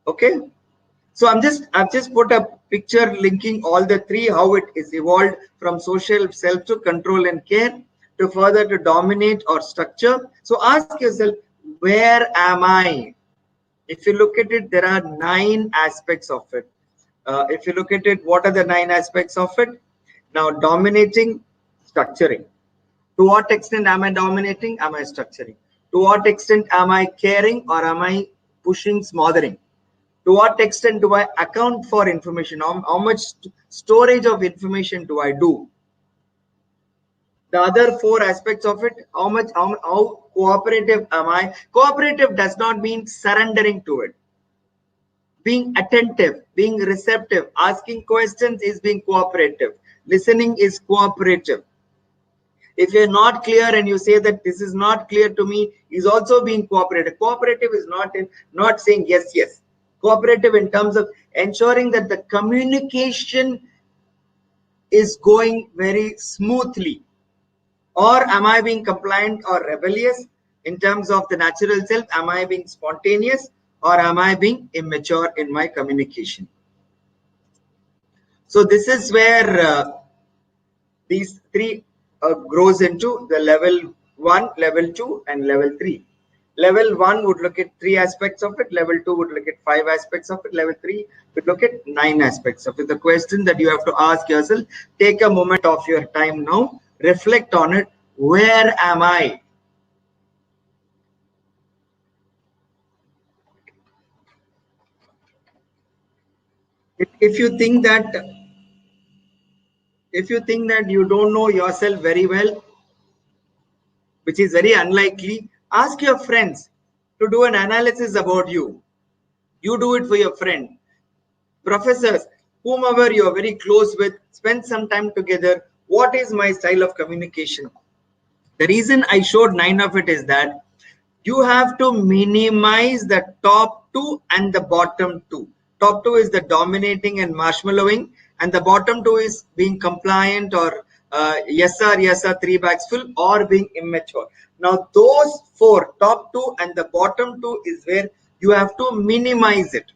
Speaker 2: Okay. So I've just put a picture linking all the 3, how it is evolved from social self to control and care, to further to dominate or structure. So ask yourself, where am I? If you look at it, there are 9 aspects of it. If you look at it, what are the 9 aspects of it? Now, dominating, structuring. To what extent am I dominating? Am I structuring? To what extent am I caring, or am I pushing, smothering? To what extent do I account for information? How much storage of information do I do? The other 4 aspects of it, how cooperative am I? Cooperative does not mean surrendering to it. Being attentive, being receptive, asking questions is being cooperative. Listening is cooperative. If you're not clear and you say that this is not clear to me, is also being cooperative. Cooperative is not saying yes, yes. Cooperative in terms of ensuring that the communication is going very smoothly. Or am I being compliant or rebellious? In terms of the natural self, am I being spontaneous, or am I being immature in my communication? So this is where these 3 grows into the level 1, level 2, and level 3. Level 1 would look at 3 aspects of it. Level 2 would look at 5 aspects of it. Level 3 would look at 9 aspects of it. The question that you have to ask yourself, take a moment of your time now, reflect on it. Where am I? If you think that you don't know yourself very well, which is very unlikely, ask your friends to do an analysis about you. You do it for your friend. Professors, whomever you are very close with, spend some time together. What is my style of communication? The reason I showed 9 of it is that you have to minimize the top 2 and the bottom 2. Top 2 is the dominating and marshmallowing, and the bottom two is being compliant or yes sir, 3 bags full, or being immature. Now those four, top two and the bottom two, is where you have to minimize it.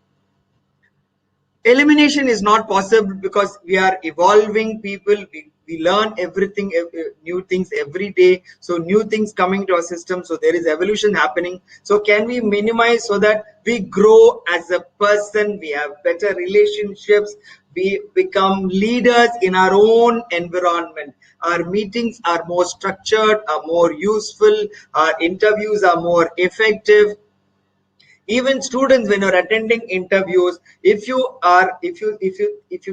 Speaker 2: Elimination is not possible because we are evolving people. We learn everything, new things every day. So new things coming to our system. So there is evolution happening. So can we minimize so that we grow as a person? We have better relationships. We become leaders in our own environment. Our meetings are more structured, are more useful. Our interviews are more effective. Even students, when you're attending interviews, if you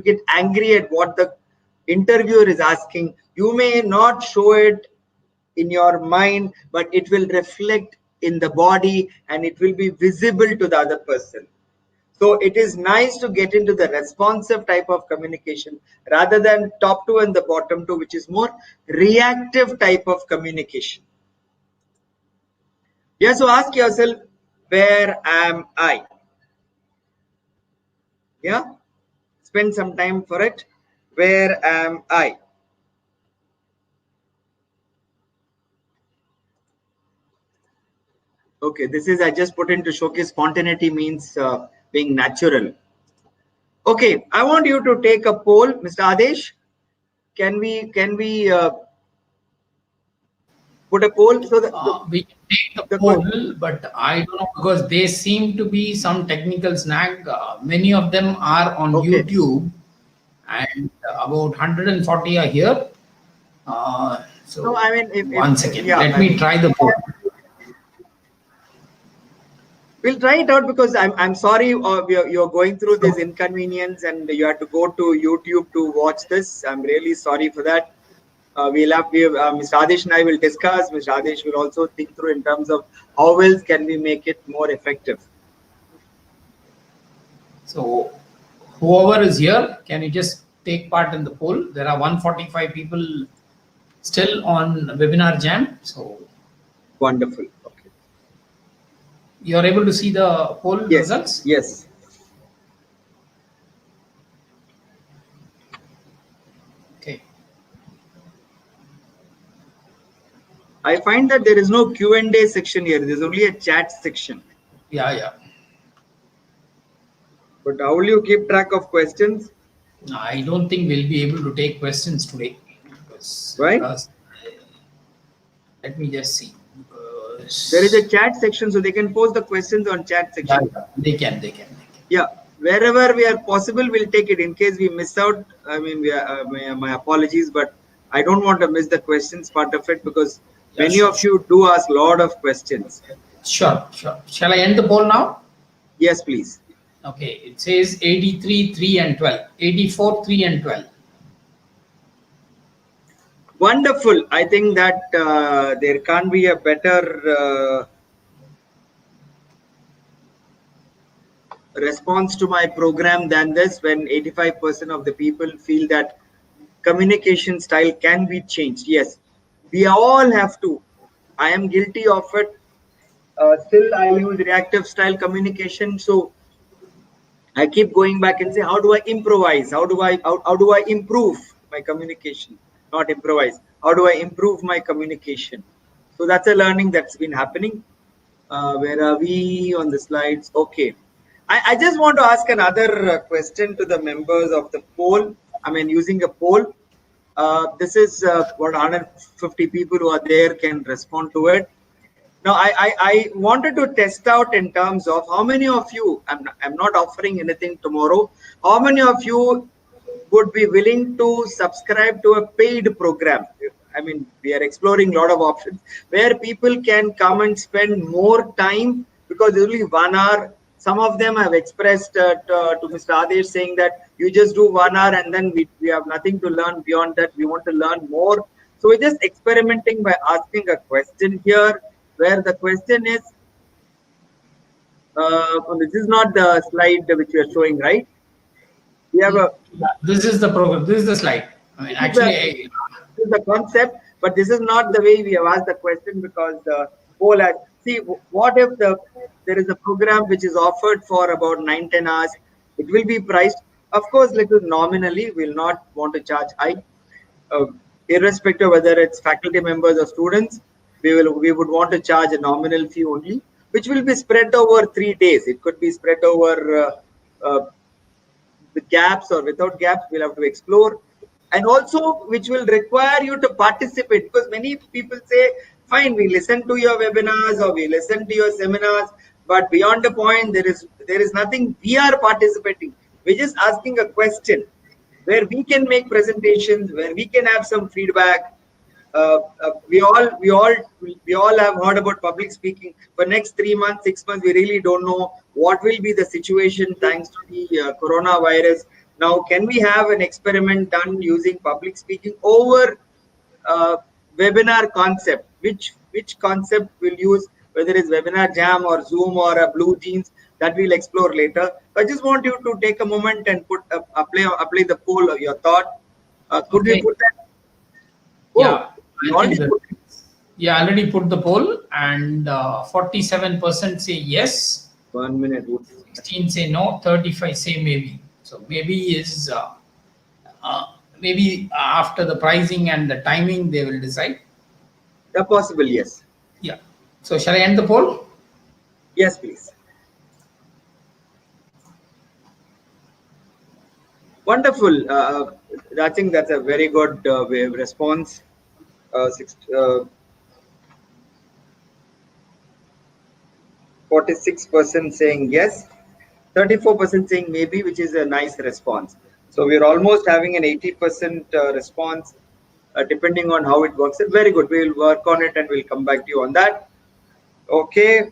Speaker 2: get angry at what the interviewer is asking, you may not show it in your mind, but it will reflect in the body and it will be visible to the other person. So it is nice to get into the responsive type of communication rather than top two and the bottom two, which is more reactive type of communication. Yeah, so ask yourself, where am I? Yeah, spend some time for it. Where am I? Okay, this is, I just put in to showcase spontaneity means being natural. Okay, I want you to take a poll, Mr. Adesh. Can we put a poll? So
Speaker 1: we can take the poll, but I don't know, because they seem to be some technical snag. Many of them are on
Speaker 2: Okay.
Speaker 1: YouTube, and about 140 are here. So
Speaker 2: no, I mean,
Speaker 1: one second,
Speaker 2: yeah,
Speaker 1: let me try the poll.
Speaker 2: We'll try it out because I'm sorry you're going through this inconvenience and you have to go to YouTube to watch this. I'm really sorry for that. Mr. Adesh and I will discuss. Mr. Adesh will also think through in terms of how else can we make it more effective.
Speaker 1: So whoever is here, can you just take part in the poll? There are 145 people still on Webinar Jam. So
Speaker 2: Wonderful. Okay.
Speaker 1: You're able to see the poll results?
Speaker 2: Yes.
Speaker 1: Okay.
Speaker 2: I find that there is no Q&A section here. There's only a chat section.
Speaker 1: Yeah.
Speaker 2: But how will you keep track of questions?
Speaker 1: I don't think we'll be able to take questions today.
Speaker 2: Right?
Speaker 1: Let me just see.
Speaker 2: There is a chat section, so they can post the questions on chat section.
Speaker 1: Yeah, they can.
Speaker 2: Yeah, wherever we are possible, we'll take it. In case we miss out, I mean, my apologies, but I don't want to miss the questions part of it because many of you do ask a lot of questions.
Speaker 1: Sure. Shall I end the poll now?
Speaker 2: Yes, please.
Speaker 1: Okay, it says 83, 3 and 12. 84, 3 and 12.
Speaker 2: Wonderful. I think that there can't be a better response to my program than this, when 85% of the people feel that communication style can be changed. Yes, we all have to. I am guilty of it. Still, I use reactive style communication. So I keep going back and say, how do I improvise? How do I improve my communication? Not improvise. How do I improve my communication? So that's a learning that's been happening. Where are we on the slides? Okay. I just want to ask another question to the members of the poll. I mean, using a poll. This is what 150 people who are there can respond to it. Now, I wanted to test out in terms of how many of you, I'm not offering anything tomorrow, how many of you would be willing to subscribe to a paid program? I mean, we are exploring a lot of options where people can come and spend more time, because there's only 1 hour. Some of them have expressed to Mr. Adesh saying that you just do 1 hour and then we have nothing to learn beyond that. We want to learn more. So we're just experimenting by asking a question here, where the question is, this is not the slide which we are showing, right? We have a.
Speaker 1: This is the program. This is the slide. I mean, actually,
Speaker 2: this is the concept, but this is not the way we have asked the question, because the poll has. See, what if there is a program which is offered for about 9-10 hours? It will be priced. Of course, little nominally, we'll not want to charge high. Irrespective whether it's faculty members or students, we would want to charge a nominal fee only, which will be spread over 3 days. It could be spread over with gaps or without gaps. We'll have to explore, and also which will require you to participate, because many people say, fine, we listen to your webinars or we listen to your seminars, but beyond the point, there is nothing we are participating. We're just asking a question where we can make presentations, where we can have some feedback. We all have heard about public speaking. For next 3 months, 6 months, we really don't know what will be the situation thanks to the coronavirus. Now, can we have an experiment done using public speaking over webinar concept? Which concept we'll use, whether it's Webinar Jam or Zoom or a Blue Jeans, that we'll explore later. I just want you to take a moment and apply the poll of your thought. Could
Speaker 1: Okay.
Speaker 2: we put that?
Speaker 1: Yeah,
Speaker 2: You already put it.
Speaker 1: yeah, I already put the poll, and 47% say yes,
Speaker 2: 1 minute.
Speaker 1: 16 say no, 35 say maybe. So maybe is maybe after the pricing and the timing they will decide.
Speaker 2: Possible, yes.
Speaker 1: Yeah. So shall I end the poll?
Speaker 2: Yes, please. Wonderful. I think that's a very good response. 46% saying yes, 34% saying maybe, which is a nice response. So we're almost having an 80% response, depending on how it works. Very good. We'll work on it and we'll come back to you on that. Okay.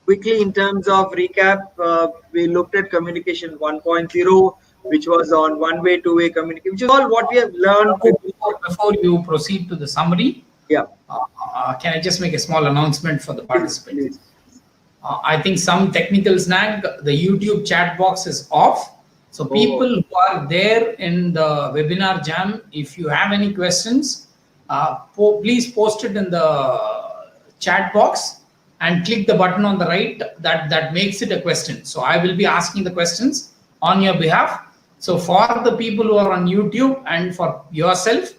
Speaker 2: Quickly, in terms of recap, we looked at communication 1.0, which was on one-way, two-way communication, which is all what we have learned.
Speaker 1: Before you proceed to the summary,
Speaker 2: Yeah.
Speaker 1: Can I just make a small announcement for the participants? I think some technical snag, the YouTube chat box is off. So people who are there in the webinar jam, if you have any questions, please post it in the chat box and click the button on the right that makes it a question. So I will be asking the questions on your behalf. So for the people who are on YouTube and for yourself,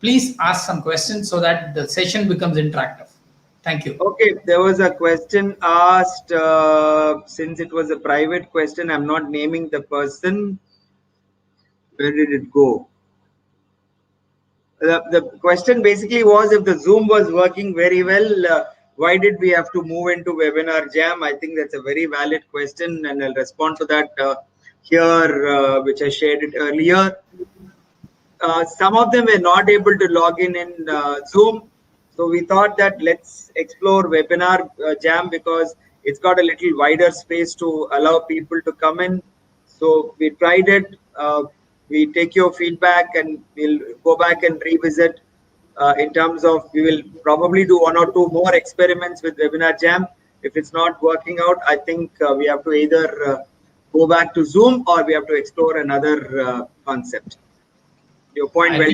Speaker 1: please ask some questions so that the session becomes interactive. Thank you.
Speaker 2: Okay, there was a question asked, since it was a private question, I'm not naming the person. Where did it go? The question basically was, if the Zoom was working very well, why did we have to move into Webinar Jam? I think that's a very valid question, and I'll respond to that here, which I shared it earlier. Some of them were not able to log in Zoom. So we thought that let's explore Webinar Jam because it's got a little wider space to allow people to come in. So we tried it. We take your feedback and we'll go back and revisit in terms of, we will probably do 1 or 2 more experiments with Webinar Jam. If it's not working out, I think we have to either go back to Zoom or we have to explore another concept. Your point well.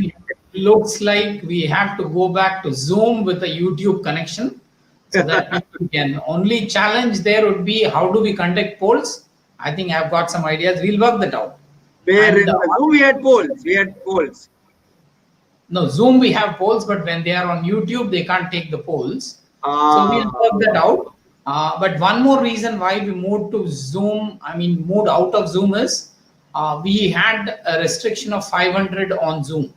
Speaker 1: Looks like we have to go back to Zoom with a YouTube connection, so that people can. Only challenge there would be, how do we conduct polls? I think I've got some ideas. We'll work that out.
Speaker 2: Where in Zoom we had polls. We had polls.
Speaker 1: No, Zoom we have polls, but when they are on YouTube, they can't take the polls. So we'll work that out. But one more reason why we moved to Zoom, moved out of Zoom is we had a restriction of 500 on Zoom.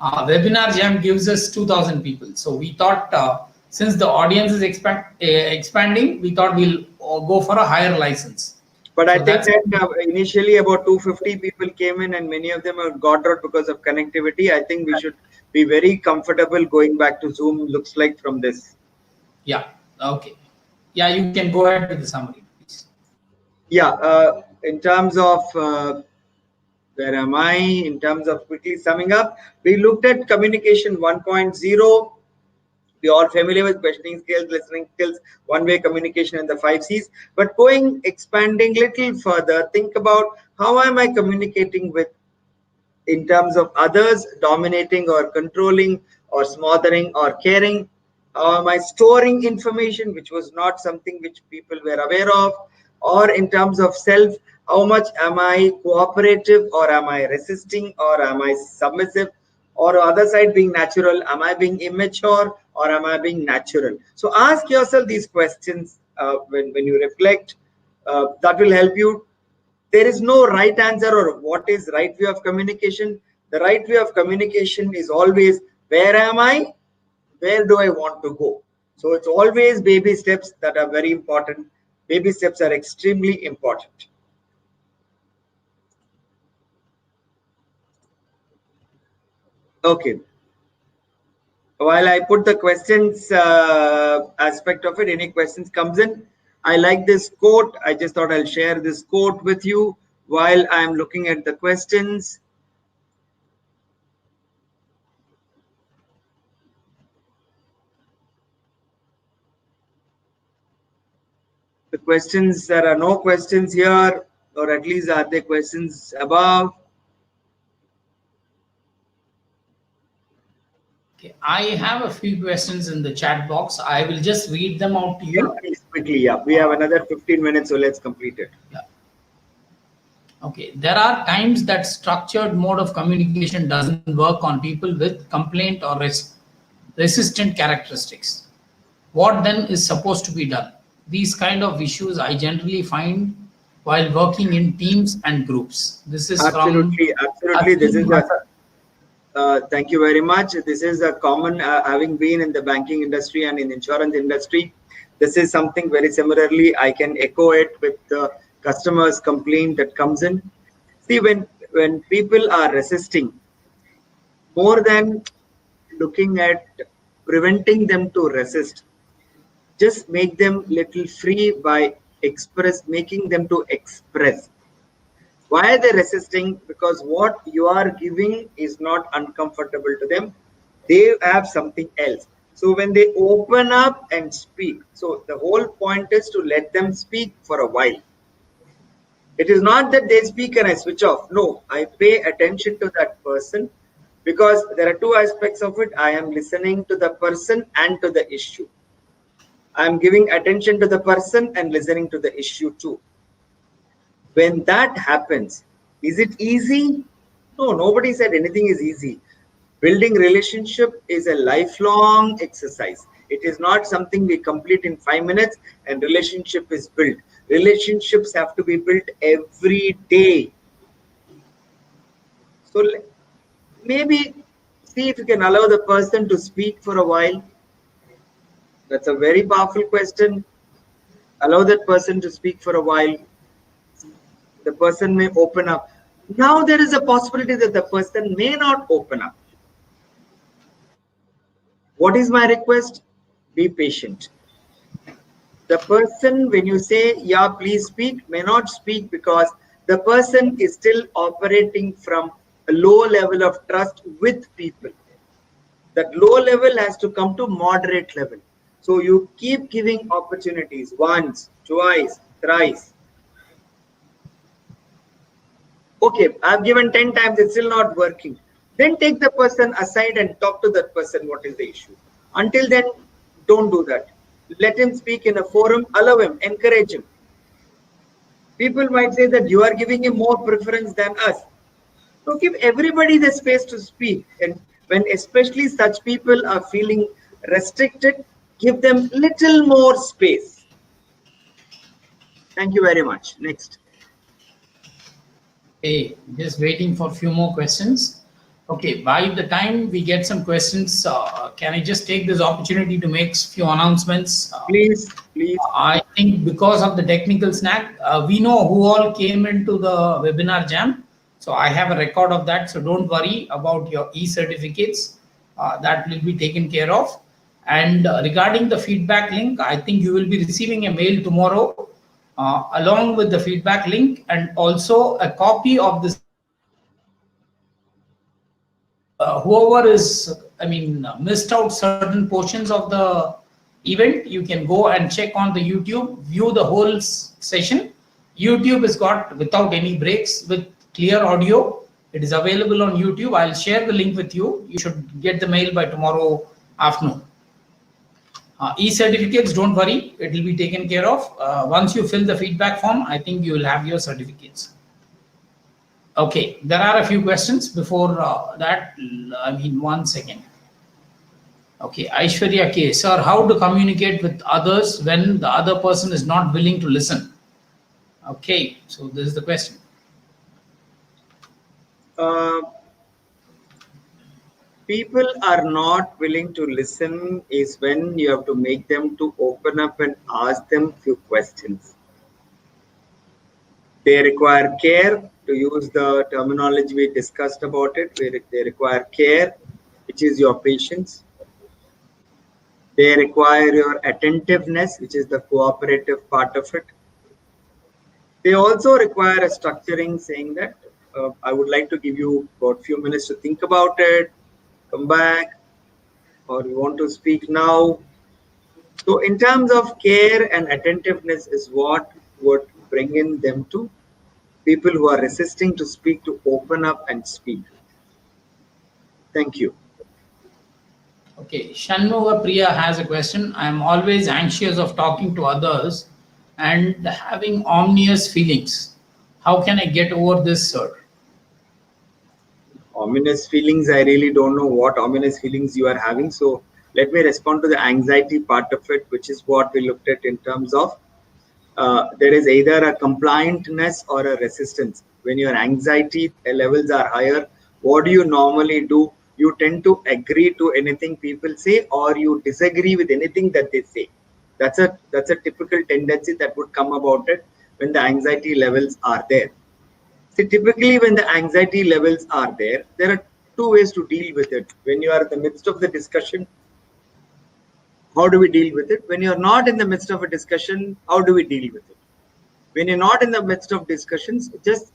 Speaker 1: Webinar Jam gives us 2,000 people. So we thought, since the audience is expanding, we thought we'll go for a higher license.
Speaker 2: But I think that initially about 250 people came in and many of them have got out because of connectivity. I think we should be very comfortable going back to Zoom, looks like, from this.
Speaker 1: Yeah. Okay. Yeah, you can go ahead with the summary, please.
Speaker 2: Yeah. In terms of, where am I? In terms of quickly summing up, we looked at communication 1.0. We're all familiar with questioning skills, listening skills, one-way communication, and the 5 C's. But expanding little further, think about, how am I communicating with, in terms of others, dominating or controlling or smothering or caring? How am I storing information which was not something which people were aware of? or in terms of self, how much am I cooperative, or am I resisting, or am I submissive, or other side being natural, am I being immature, or am I being natural? So ask yourself these questions when you reflect. That will help you. There is no right answer or what is right view of communication. The right view of communication is always, where am I, where do I want to go? So it's always baby steps that are very important. Baby steps are extremely important. Okay. While I put the questions aspect of it, any questions comes in. I like this quote. I just thought I'll share this quote with you while I'm looking at the questions. The questions, there are no questions here, or at least are there questions above?
Speaker 1: Okay, I have a few questions in the chat box. I will just read them out to you.
Speaker 2: Yeah, please, quickly. Yeah, we have another 15 minutes, so let's complete it.
Speaker 1: Yeah. Okay, there are times that structured mode of communication doesn't work on people with complaint or resistant characteristics. What then is supposed to be done? These kind of issues I generally find while working in teams and groups. This is
Speaker 2: Absolutely, absolutely. This is a thank you very much. This is a common, having been in the banking industry and in insurance industry, this is something very similarly. I can echo it with the customer's complaint that comes in. See, when people are resisting, more than looking at preventing them to resist, just make them little free by making them to express. Why are they resisting? Because what you are giving is not uncomfortable to them. They have something else. So when they open up and speak, so the whole point is to let them speak for a while. It is not that they speak and I switch off. No, I pay attention to that person, because there are two aspects of it. I am listening to the person and to the issue. I am giving attention to the person and listening to the issue too. When that happens, is it easy? No, nobody said anything is easy. Building relationship is a lifelong exercise. It is not something we complete in 5 minutes and relationship is built. Relationships have to be built every day. So maybe see if you can allow the person to speak for a while. That's a very powerful question. Allow that person to speak for a while. The person may open up. Now there is a possibility that the person may not open up. What is my request? Be patient. The person, when you say, yeah, please speak, may not speak because the person is still operating from a low level of trust with people. That low level has to come to moderate level. So you keep giving opportunities once, twice, thrice. Okay, I've given 10 times, it's still not working. Then take the person aside and talk to that person what is the issue. Until then, don't do that. Let him speak in a forum, allow him, encourage him. People might say that you are giving him more preference than us. So give everybody the space to speak. And when especially such people are feeling restricted, give them little more space. Thank you very much. Next.
Speaker 1: Hey, just waiting for a few more questions. Okay, by the time we get some questions, can I just take this opportunity to make a few announcements?
Speaker 2: Please, please.
Speaker 1: I think because of the technical snack, we know who all came into the webinar jam. So I have a record of that. So don't worry about your e-certificates. That will be taken care of. And regarding the feedback link, I think you will be receiving a mail tomorrow along with the feedback link and also a copy of this. Whoever is, missed out certain portions of the event, you can go and check on the YouTube, view the whole session. YouTube is got without any breaks with clear audio. It is available on YouTube. I'll share the link with you. You should get the mail by tomorrow afternoon. E-certificates, don't worry, it will be taken care of. Once you fill the feedback form, I think you will have your certificates. Okay, there are a few questions before that. I mean, 1 second. Okay, Aishwarya K. Sir, how to communicate with others when the other person is not willing to listen? Okay, so this is the question.
Speaker 2: People are not willing to listen is when you have to make them to open up and ask them few questions. They require care, to use the terminology we discussed about it. They require care, which is your patience. They require your attentiveness, which is the cooperative part of it. They also require a structuring, saying that I would like to give you about a few minutes to think about it, come back, or you want to speak now. So in terms of care and attentiveness is what would bring in them to people who are resisting to speak, to open up and speak. Thank you.
Speaker 1: Okay, Shanmuga Priya has a question. I am always anxious of talking to others and having ominous feelings. How can I get over this, sir?
Speaker 2: Ominous feelings, I really don't know what ominous feelings you are having. So let me respond to the anxiety part of it, which is what we looked at in terms of there is either a compliantness or a resistance. When your anxiety levels are higher, what do you normally do? You tend to agree to anything people say, or you disagree with anything that they say. That's a typical tendency that would come about it when the anxiety levels are there. See, typically when the anxiety levels are there are two ways to deal with it. When you are in the midst of the discussion, how do we deal with it? When you're not in the midst of a discussion, how do we deal with it? When you're not in the midst of discussions, just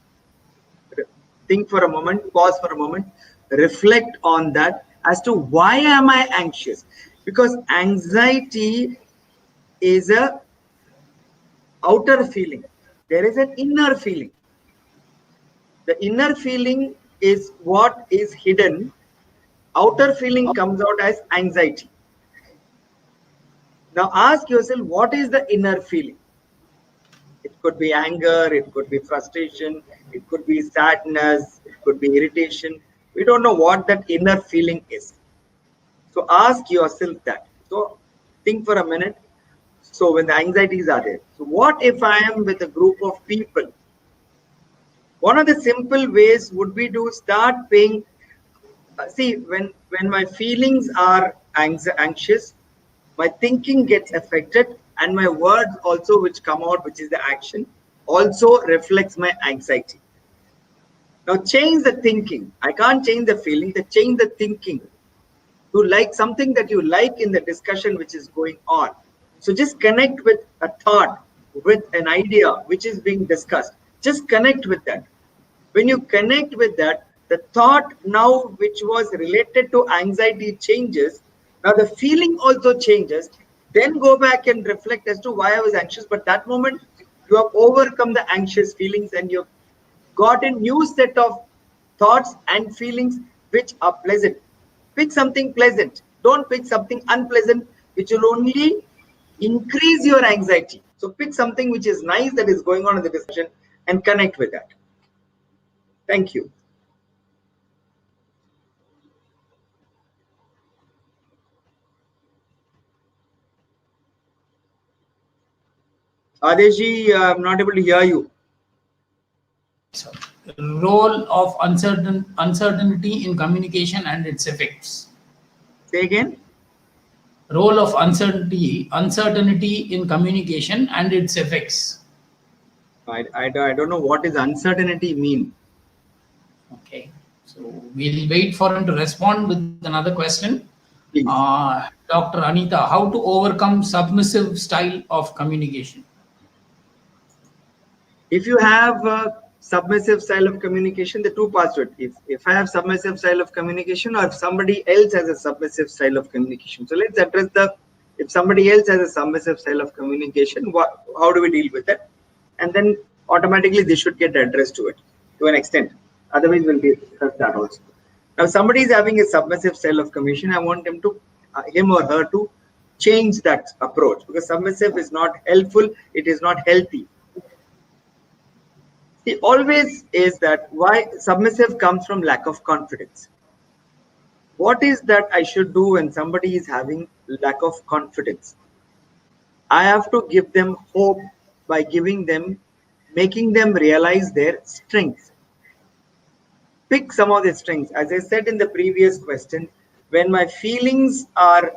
Speaker 2: think for a moment, pause for a moment, reflect on that as to why am I anxious? Because anxiety is a outer feeling. There is an inner feeling. The inner feeling is what is hidden. Outer feeling comes out as anxiety. Now ask yourself, what is the inner feeling? It could be anger, it could be frustration, it could be sadness, it could be irritation. We don't know what that inner feeling is. So ask yourself that. So think for a minute. So when the anxieties are there, so what if I am with a group of people? One of the simple ways would be to start paying. See, when my feelings are anxious, my thinking gets affected, and my words also, which come out, which is the action, also reflects my anxiety. Now change the thinking. I can't change the feeling, change the thinking to like something that you like in the discussion which is going on. So just connect with a thought, with an idea which is being discussed. Just connect with that. When you connect with that, the thought now which was related to anxiety changes. Now the feeling also changes. Then go back and reflect as to why I was anxious. But that moment you have overcome the anxious feelings and you've got a new set of thoughts and feelings which are pleasant. Pick something pleasant. Don't pick something unpleasant, which will only increase your anxiety. So pick something which is nice that is going on in the discussion and connect with that. Thank you. Adeshji, I'm not able to hear you.
Speaker 1: Role of uncertainty in communication and its effects.
Speaker 2: Say again.
Speaker 1: Role of uncertainty in communication and its effects.
Speaker 2: I don't know what does uncertainty mean.
Speaker 1: Okay, so we'll wait for him to respond with another question. Dr. Anita, how to overcome submissive style of communication?
Speaker 2: If you have a submissive style of communication, the two parts to it. If I have submissive style of communication, or if somebody else has a submissive style of communication. So let's address if somebody else has a submissive style of communication, how do we deal with it? And then automatically they should get addressed to it to an extent. Otherwise, we'll discuss that also. Now, somebody is having a submissive style of communication. I want him or her to change that approach, because submissive is not helpful, it is not healthy. See, always is that why submissive comes from lack of confidence. What is that I should do when somebody is having lack of confidence? I have to give them hope by making them realize their strengths. Pick some of the strengths. As I said in the previous question, when my feelings are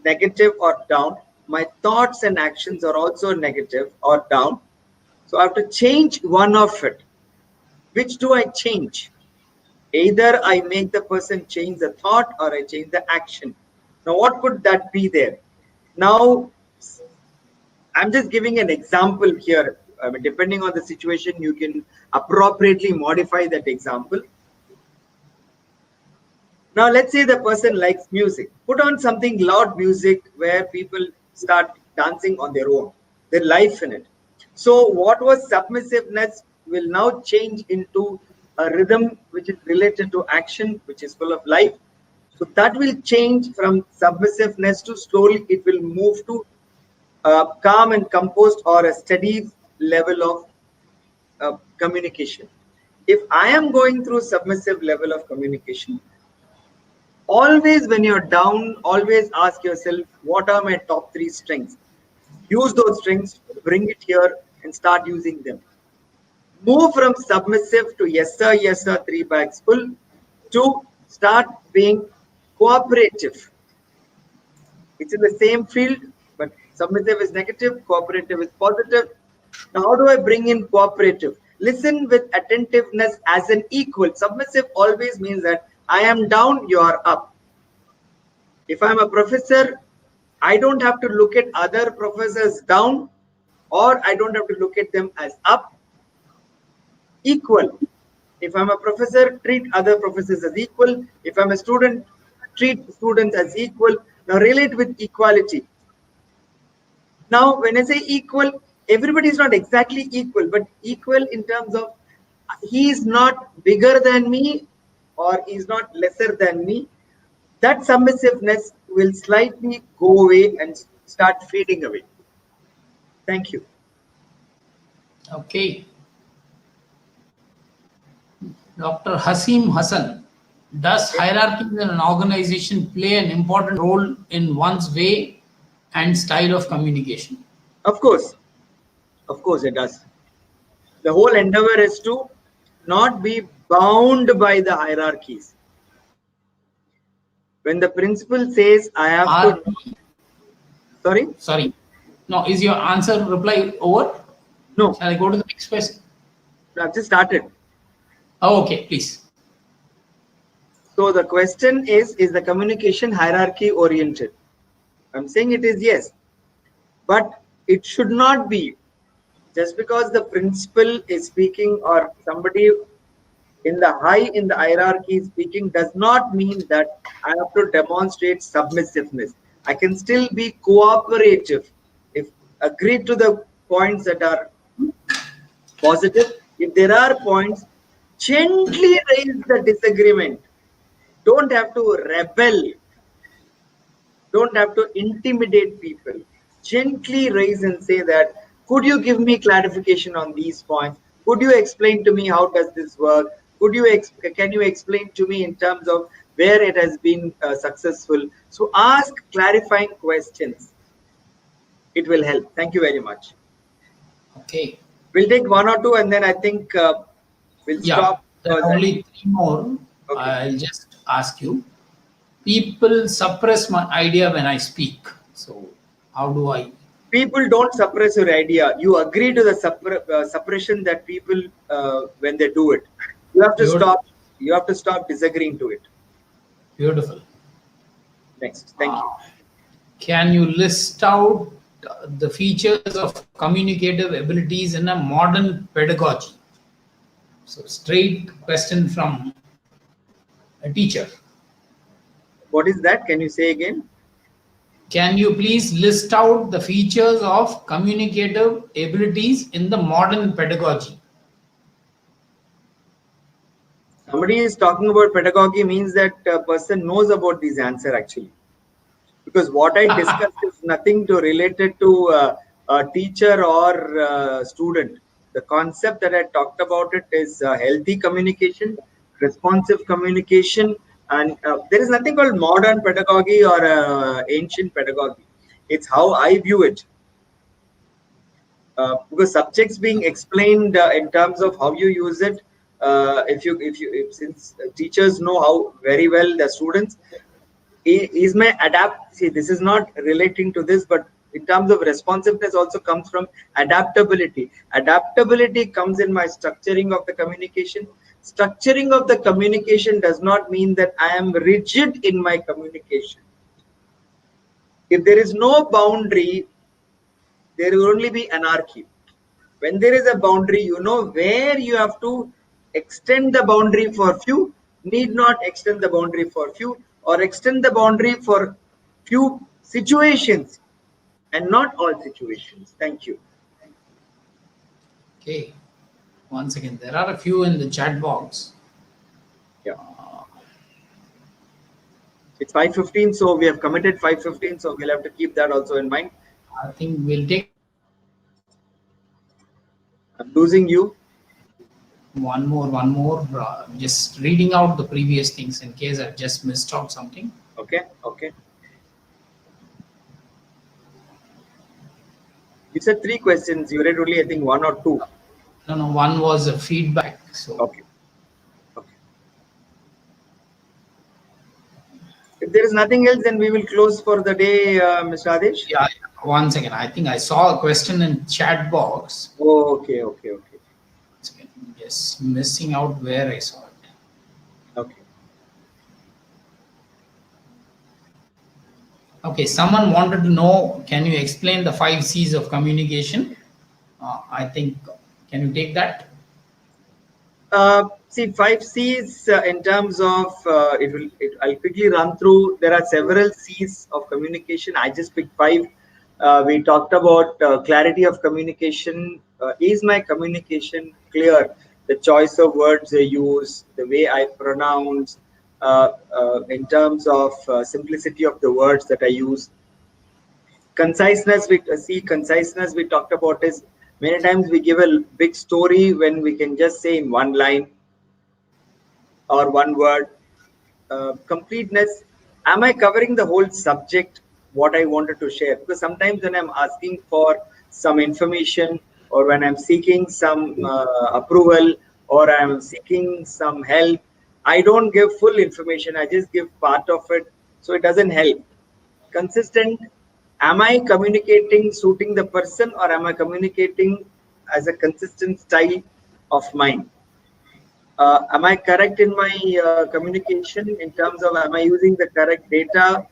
Speaker 2: negative or down, my thoughts and actions are also negative or down. So I have to change one of it. Which do I change? Either I make the person change the thought or I change the action. Now, what could that be there? Now, I'm just giving an example here. I mean, depending on the situation, you can appropriately modify that example. Now, let's say the person likes music. Put on something loud music where people start dancing on their own, their life in it. So, what was submissiveness will now change into a rhythm which is related to action, which is full of life. So, that will change from submissiveness to slowly it will move to calm and composed or a steady level of communication. If I am going through submissive level of communication, always when you're down, always ask yourself, what are my top 3 strengths? Use those strengths, bring it here and start using them. Move from submissive to yes sir, 3 bags full, to start being cooperative. It's in the same field, but submissive is negative, cooperative is positive. Now, how do I bring in cooperative? Listen with attentiveness as an equal. Submissive always means that I am down, you are up. If I'm a professor, I don't have to look at other professors down, or I don't have to look at them as up. Equal. If I'm a professor, treat other professors as equal. If I'm a student, treat students as equal. Now relate with equality. Now, when I say equal, everybody is not exactly equal, but equal in terms of he is not bigger than me or he is not lesser than me. That submissiveness will slightly go away and start fading away. Thank you.
Speaker 1: Okay. Dr. Hasim Hassan, does hierarchy in an organization play an important role in one's way and style of communication?
Speaker 2: Of course it does. The whole endeavor is to not be bound by the hierarchies. When the principal says I have to,
Speaker 1: sorry, no, is your answer reply over?
Speaker 2: No.
Speaker 1: Shall I go to the next question?
Speaker 2: I've just started.
Speaker 1: Oh, okay, please.
Speaker 2: So the question is the communication hierarchy oriented? I'm saying it is yes, but it should not be. Just because the principal is speaking or somebody in the hierarchy is speaking does not mean that I have to demonstrate submissiveness. I can still be cooperative if agree to the points that are positive. If there are points, gently raise the disagreement. Don't have to rebel. Don't have to intimidate people. Gently raise and say that, could you give me clarification on these points? Could you explain to me how does this work? Can you explain to me in terms of where it has been successful? So ask clarifying questions. It will help. Thank you very much.
Speaker 1: Okay.
Speaker 2: We'll take 1 or 2 and then I think we'll stop.
Speaker 1: There are only 3 more. Okay. I'll just ask you. People suppress my idea when I speak. So how do I?
Speaker 2: People don't suppress your idea. You agree to the suppression that people when they do it. You have to stop. You have to stop disagreeing to it.
Speaker 1: Beautiful.
Speaker 2: Next, thank you.
Speaker 1: Can you list out the features of communicative abilities in a modern pedagogy? So straight question from a teacher.
Speaker 2: What is that? Can you say again?
Speaker 1: Can you please list out the features of communicative abilities in the modern pedagogy?
Speaker 2: Somebody is talking about pedagogy means that a person knows about this answer actually. because what I discussed is nothing to related to a teacher or student. The concept that I talked about it is healthy communication, responsive communication, and there is nothing called modern pedagogy or ancient pedagogy. It's how I view it. Because subjects being explained in terms of how you use it, if since teachers know how very well the students is my adapt. See, this is not relating to this, but in terms of responsiveness also comes from adaptability. Adaptability comes in my structuring of the communication. Structuring of the communication does not mean that I am rigid in my communication. If there is no boundary, there will only be anarchy. When there is a boundary, you know where you have to extend the boundary for few, need not extend the boundary for few, or extend the boundary for few situations and not all situations. Thank you.
Speaker 1: Okay. Once again, there are a few in the chat box.
Speaker 2: Yeah. It's 5:15, so we have committed 5:15, so we'll have to keep that also in mind.
Speaker 1: I think we'll take
Speaker 2: I'm losing you.
Speaker 1: one more. Just reading out the previous things in case I've just missed out something.
Speaker 2: Okay. Okay. You said 3 questions. You read only, I think, 1 or 2.
Speaker 1: No, one was a feedback. So
Speaker 2: Okay. Okay. If there is nothing else, then we will close for the day, Mr. Adesh.
Speaker 1: yeah, once again, I think I saw a question in chat box.
Speaker 2: Oh, okay. Okay. Okay.
Speaker 1: Once again, just missing out where I saw it.
Speaker 2: Okay.
Speaker 1: Okay, someone wanted to know, can you explain the 5 C's of communication? I think, can you take that?
Speaker 2: See, 5 C's in terms of I'll quickly run through. There are several C's of communication. I just picked 5. We talked about clarity of communication. Is my communication clear? The choice of words I use, the way I pronounce, in terms of simplicity of the words that I use. Conciseness, conciseness we talked about is many times we give a big story when we can just say in one line or one word. Completeness, am I covering the whole subject, what I wanted to share? Because sometimes when I'm asking for some information or when I'm seeking some approval or I'm seeking some help, I don't give full information, I just give part of it, so it doesn't help. Consistent, am I communicating suiting the person or am I communicating as a consistent style of mine? Am I correct in my communication in terms of am I using the correct data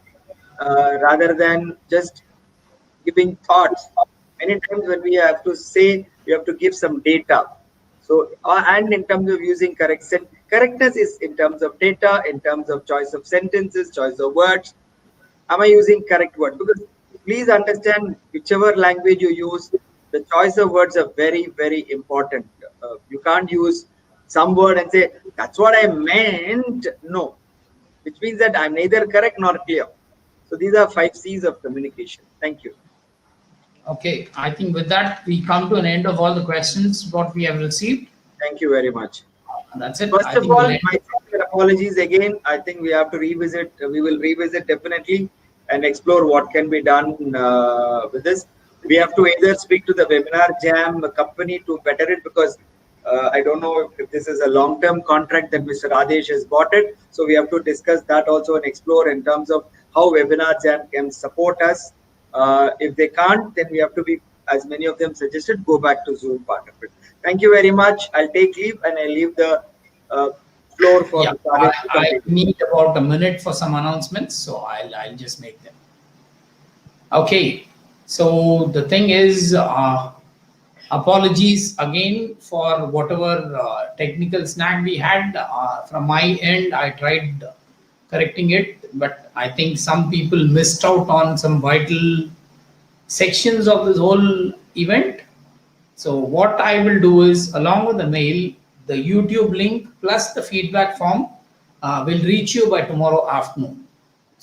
Speaker 2: rather than just giving thoughts? Many times when we have to say, we have to give some data. So, and in terms of using correctness is in terms of data, in terms of choice of sentences, choice of words. Am I using correct word? Because please understand, whichever language you use, the choice of words are very, very important. You can't use some word and say, that's what I meant. No, which means that I'm neither correct nor clear. So these are 5 C's of communication. Thank you.
Speaker 1: Okay, I think with that, we come to an end of all the questions what we have received.
Speaker 2: Thank you very much.
Speaker 1: That's it.
Speaker 2: First
Speaker 1: I
Speaker 2: of
Speaker 1: think
Speaker 2: all,
Speaker 1: we'll
Speaker 2: my sincere apologies again. I think we have to revisit. We will revisit definitely and explore what can be done with this. We have to either speak to the Webinar Jam company to better it, because I don't know if this is a long-term contract that Mr. Adesh has bought it. So we have to discuss that also and explore in terms of how Webinar Jam can support us. If they can't, then we have to be, as many of them suggested, go back to Zoom part of it. Thank you very much. I'll take leave and I leave the floor for
Speaker 1: yeah, I need about a minute for some announcements, so I'll just make them. Okay, so the thing is, apologies again for whatever technical snag we had. From my end, I tried correcting it, but I think some people missed out on some vital sections of this whole event. So what I will do is, along with the mail, the YouTube link plus the feedback form will reach you by tomorrow afternoon.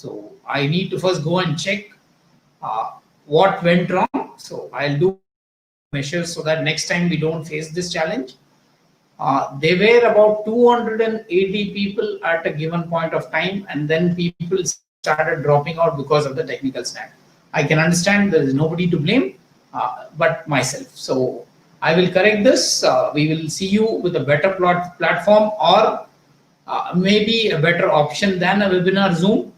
Speaker 1: So I need to first go and check what went wrong. So I'll do measures so that next time we don't face this challenge. There were about 280 people at a given point of time, and then people started dropping out because of the technical snag. I can understand there is nobody to blame but myself. So I will correct this. We will see you with a better platform, or maybe a better option than a webinar Zoom.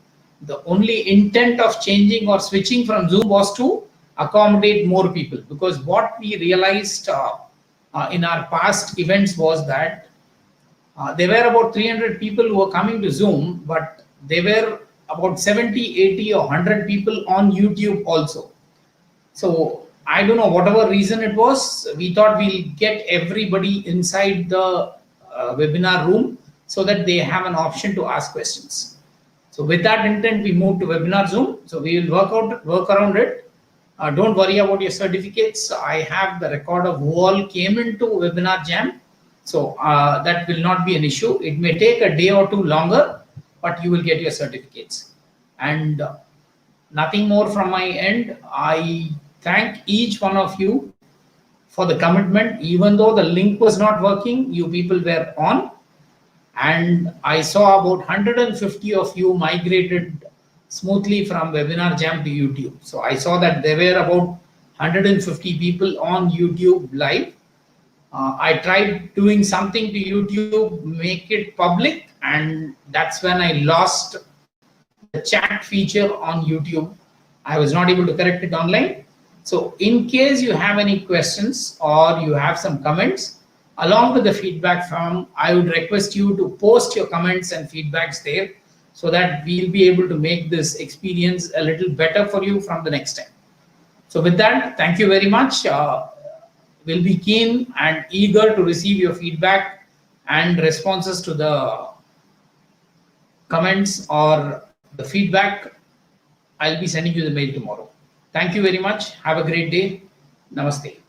Speaker 1: The only intent of changing or switching from Zoom was to accommodate more people, because what we realized in our past events was that there were about 300 people who were coming to Zoom, but there were about 70, 80 or 100 people on YouTube also. So I don't know, whatever reason it was, we thought we'll get everybody inside the webinar room so that they have an option to ask questions. So with that intent, we moved to webinar Zoom. So we will work around it. Don't worry about your certificates. I have the record of who all came into Webinar Jam. So that will not be an issue. It may take a day or two longer, but you will get your certificates. And nothing more from my end. I thank each one of you for the commitment. Even though the link was not working, you people were on. And I saw about 150 of you migrated smoothly from Webinar Jam to YouTube. So I saw that there were about 150 people on YouTube live. I tried doing something to YouTube, make it public, and that's when I lost the chat feature on YouTube. I was not able to correct it online. So in case you have any questions or you have some comments, along with the feedback form, I would request you to post your comments and feedbacks there, so that we'll be able to make this experience a little better for you from the next time. So with that, thank you very much. We'll be keen and eager to receive your feedback and responses to the comments or the feedback. I'll be sending you the mail tomorrow. Thank you very much. Have a great day. Namaste.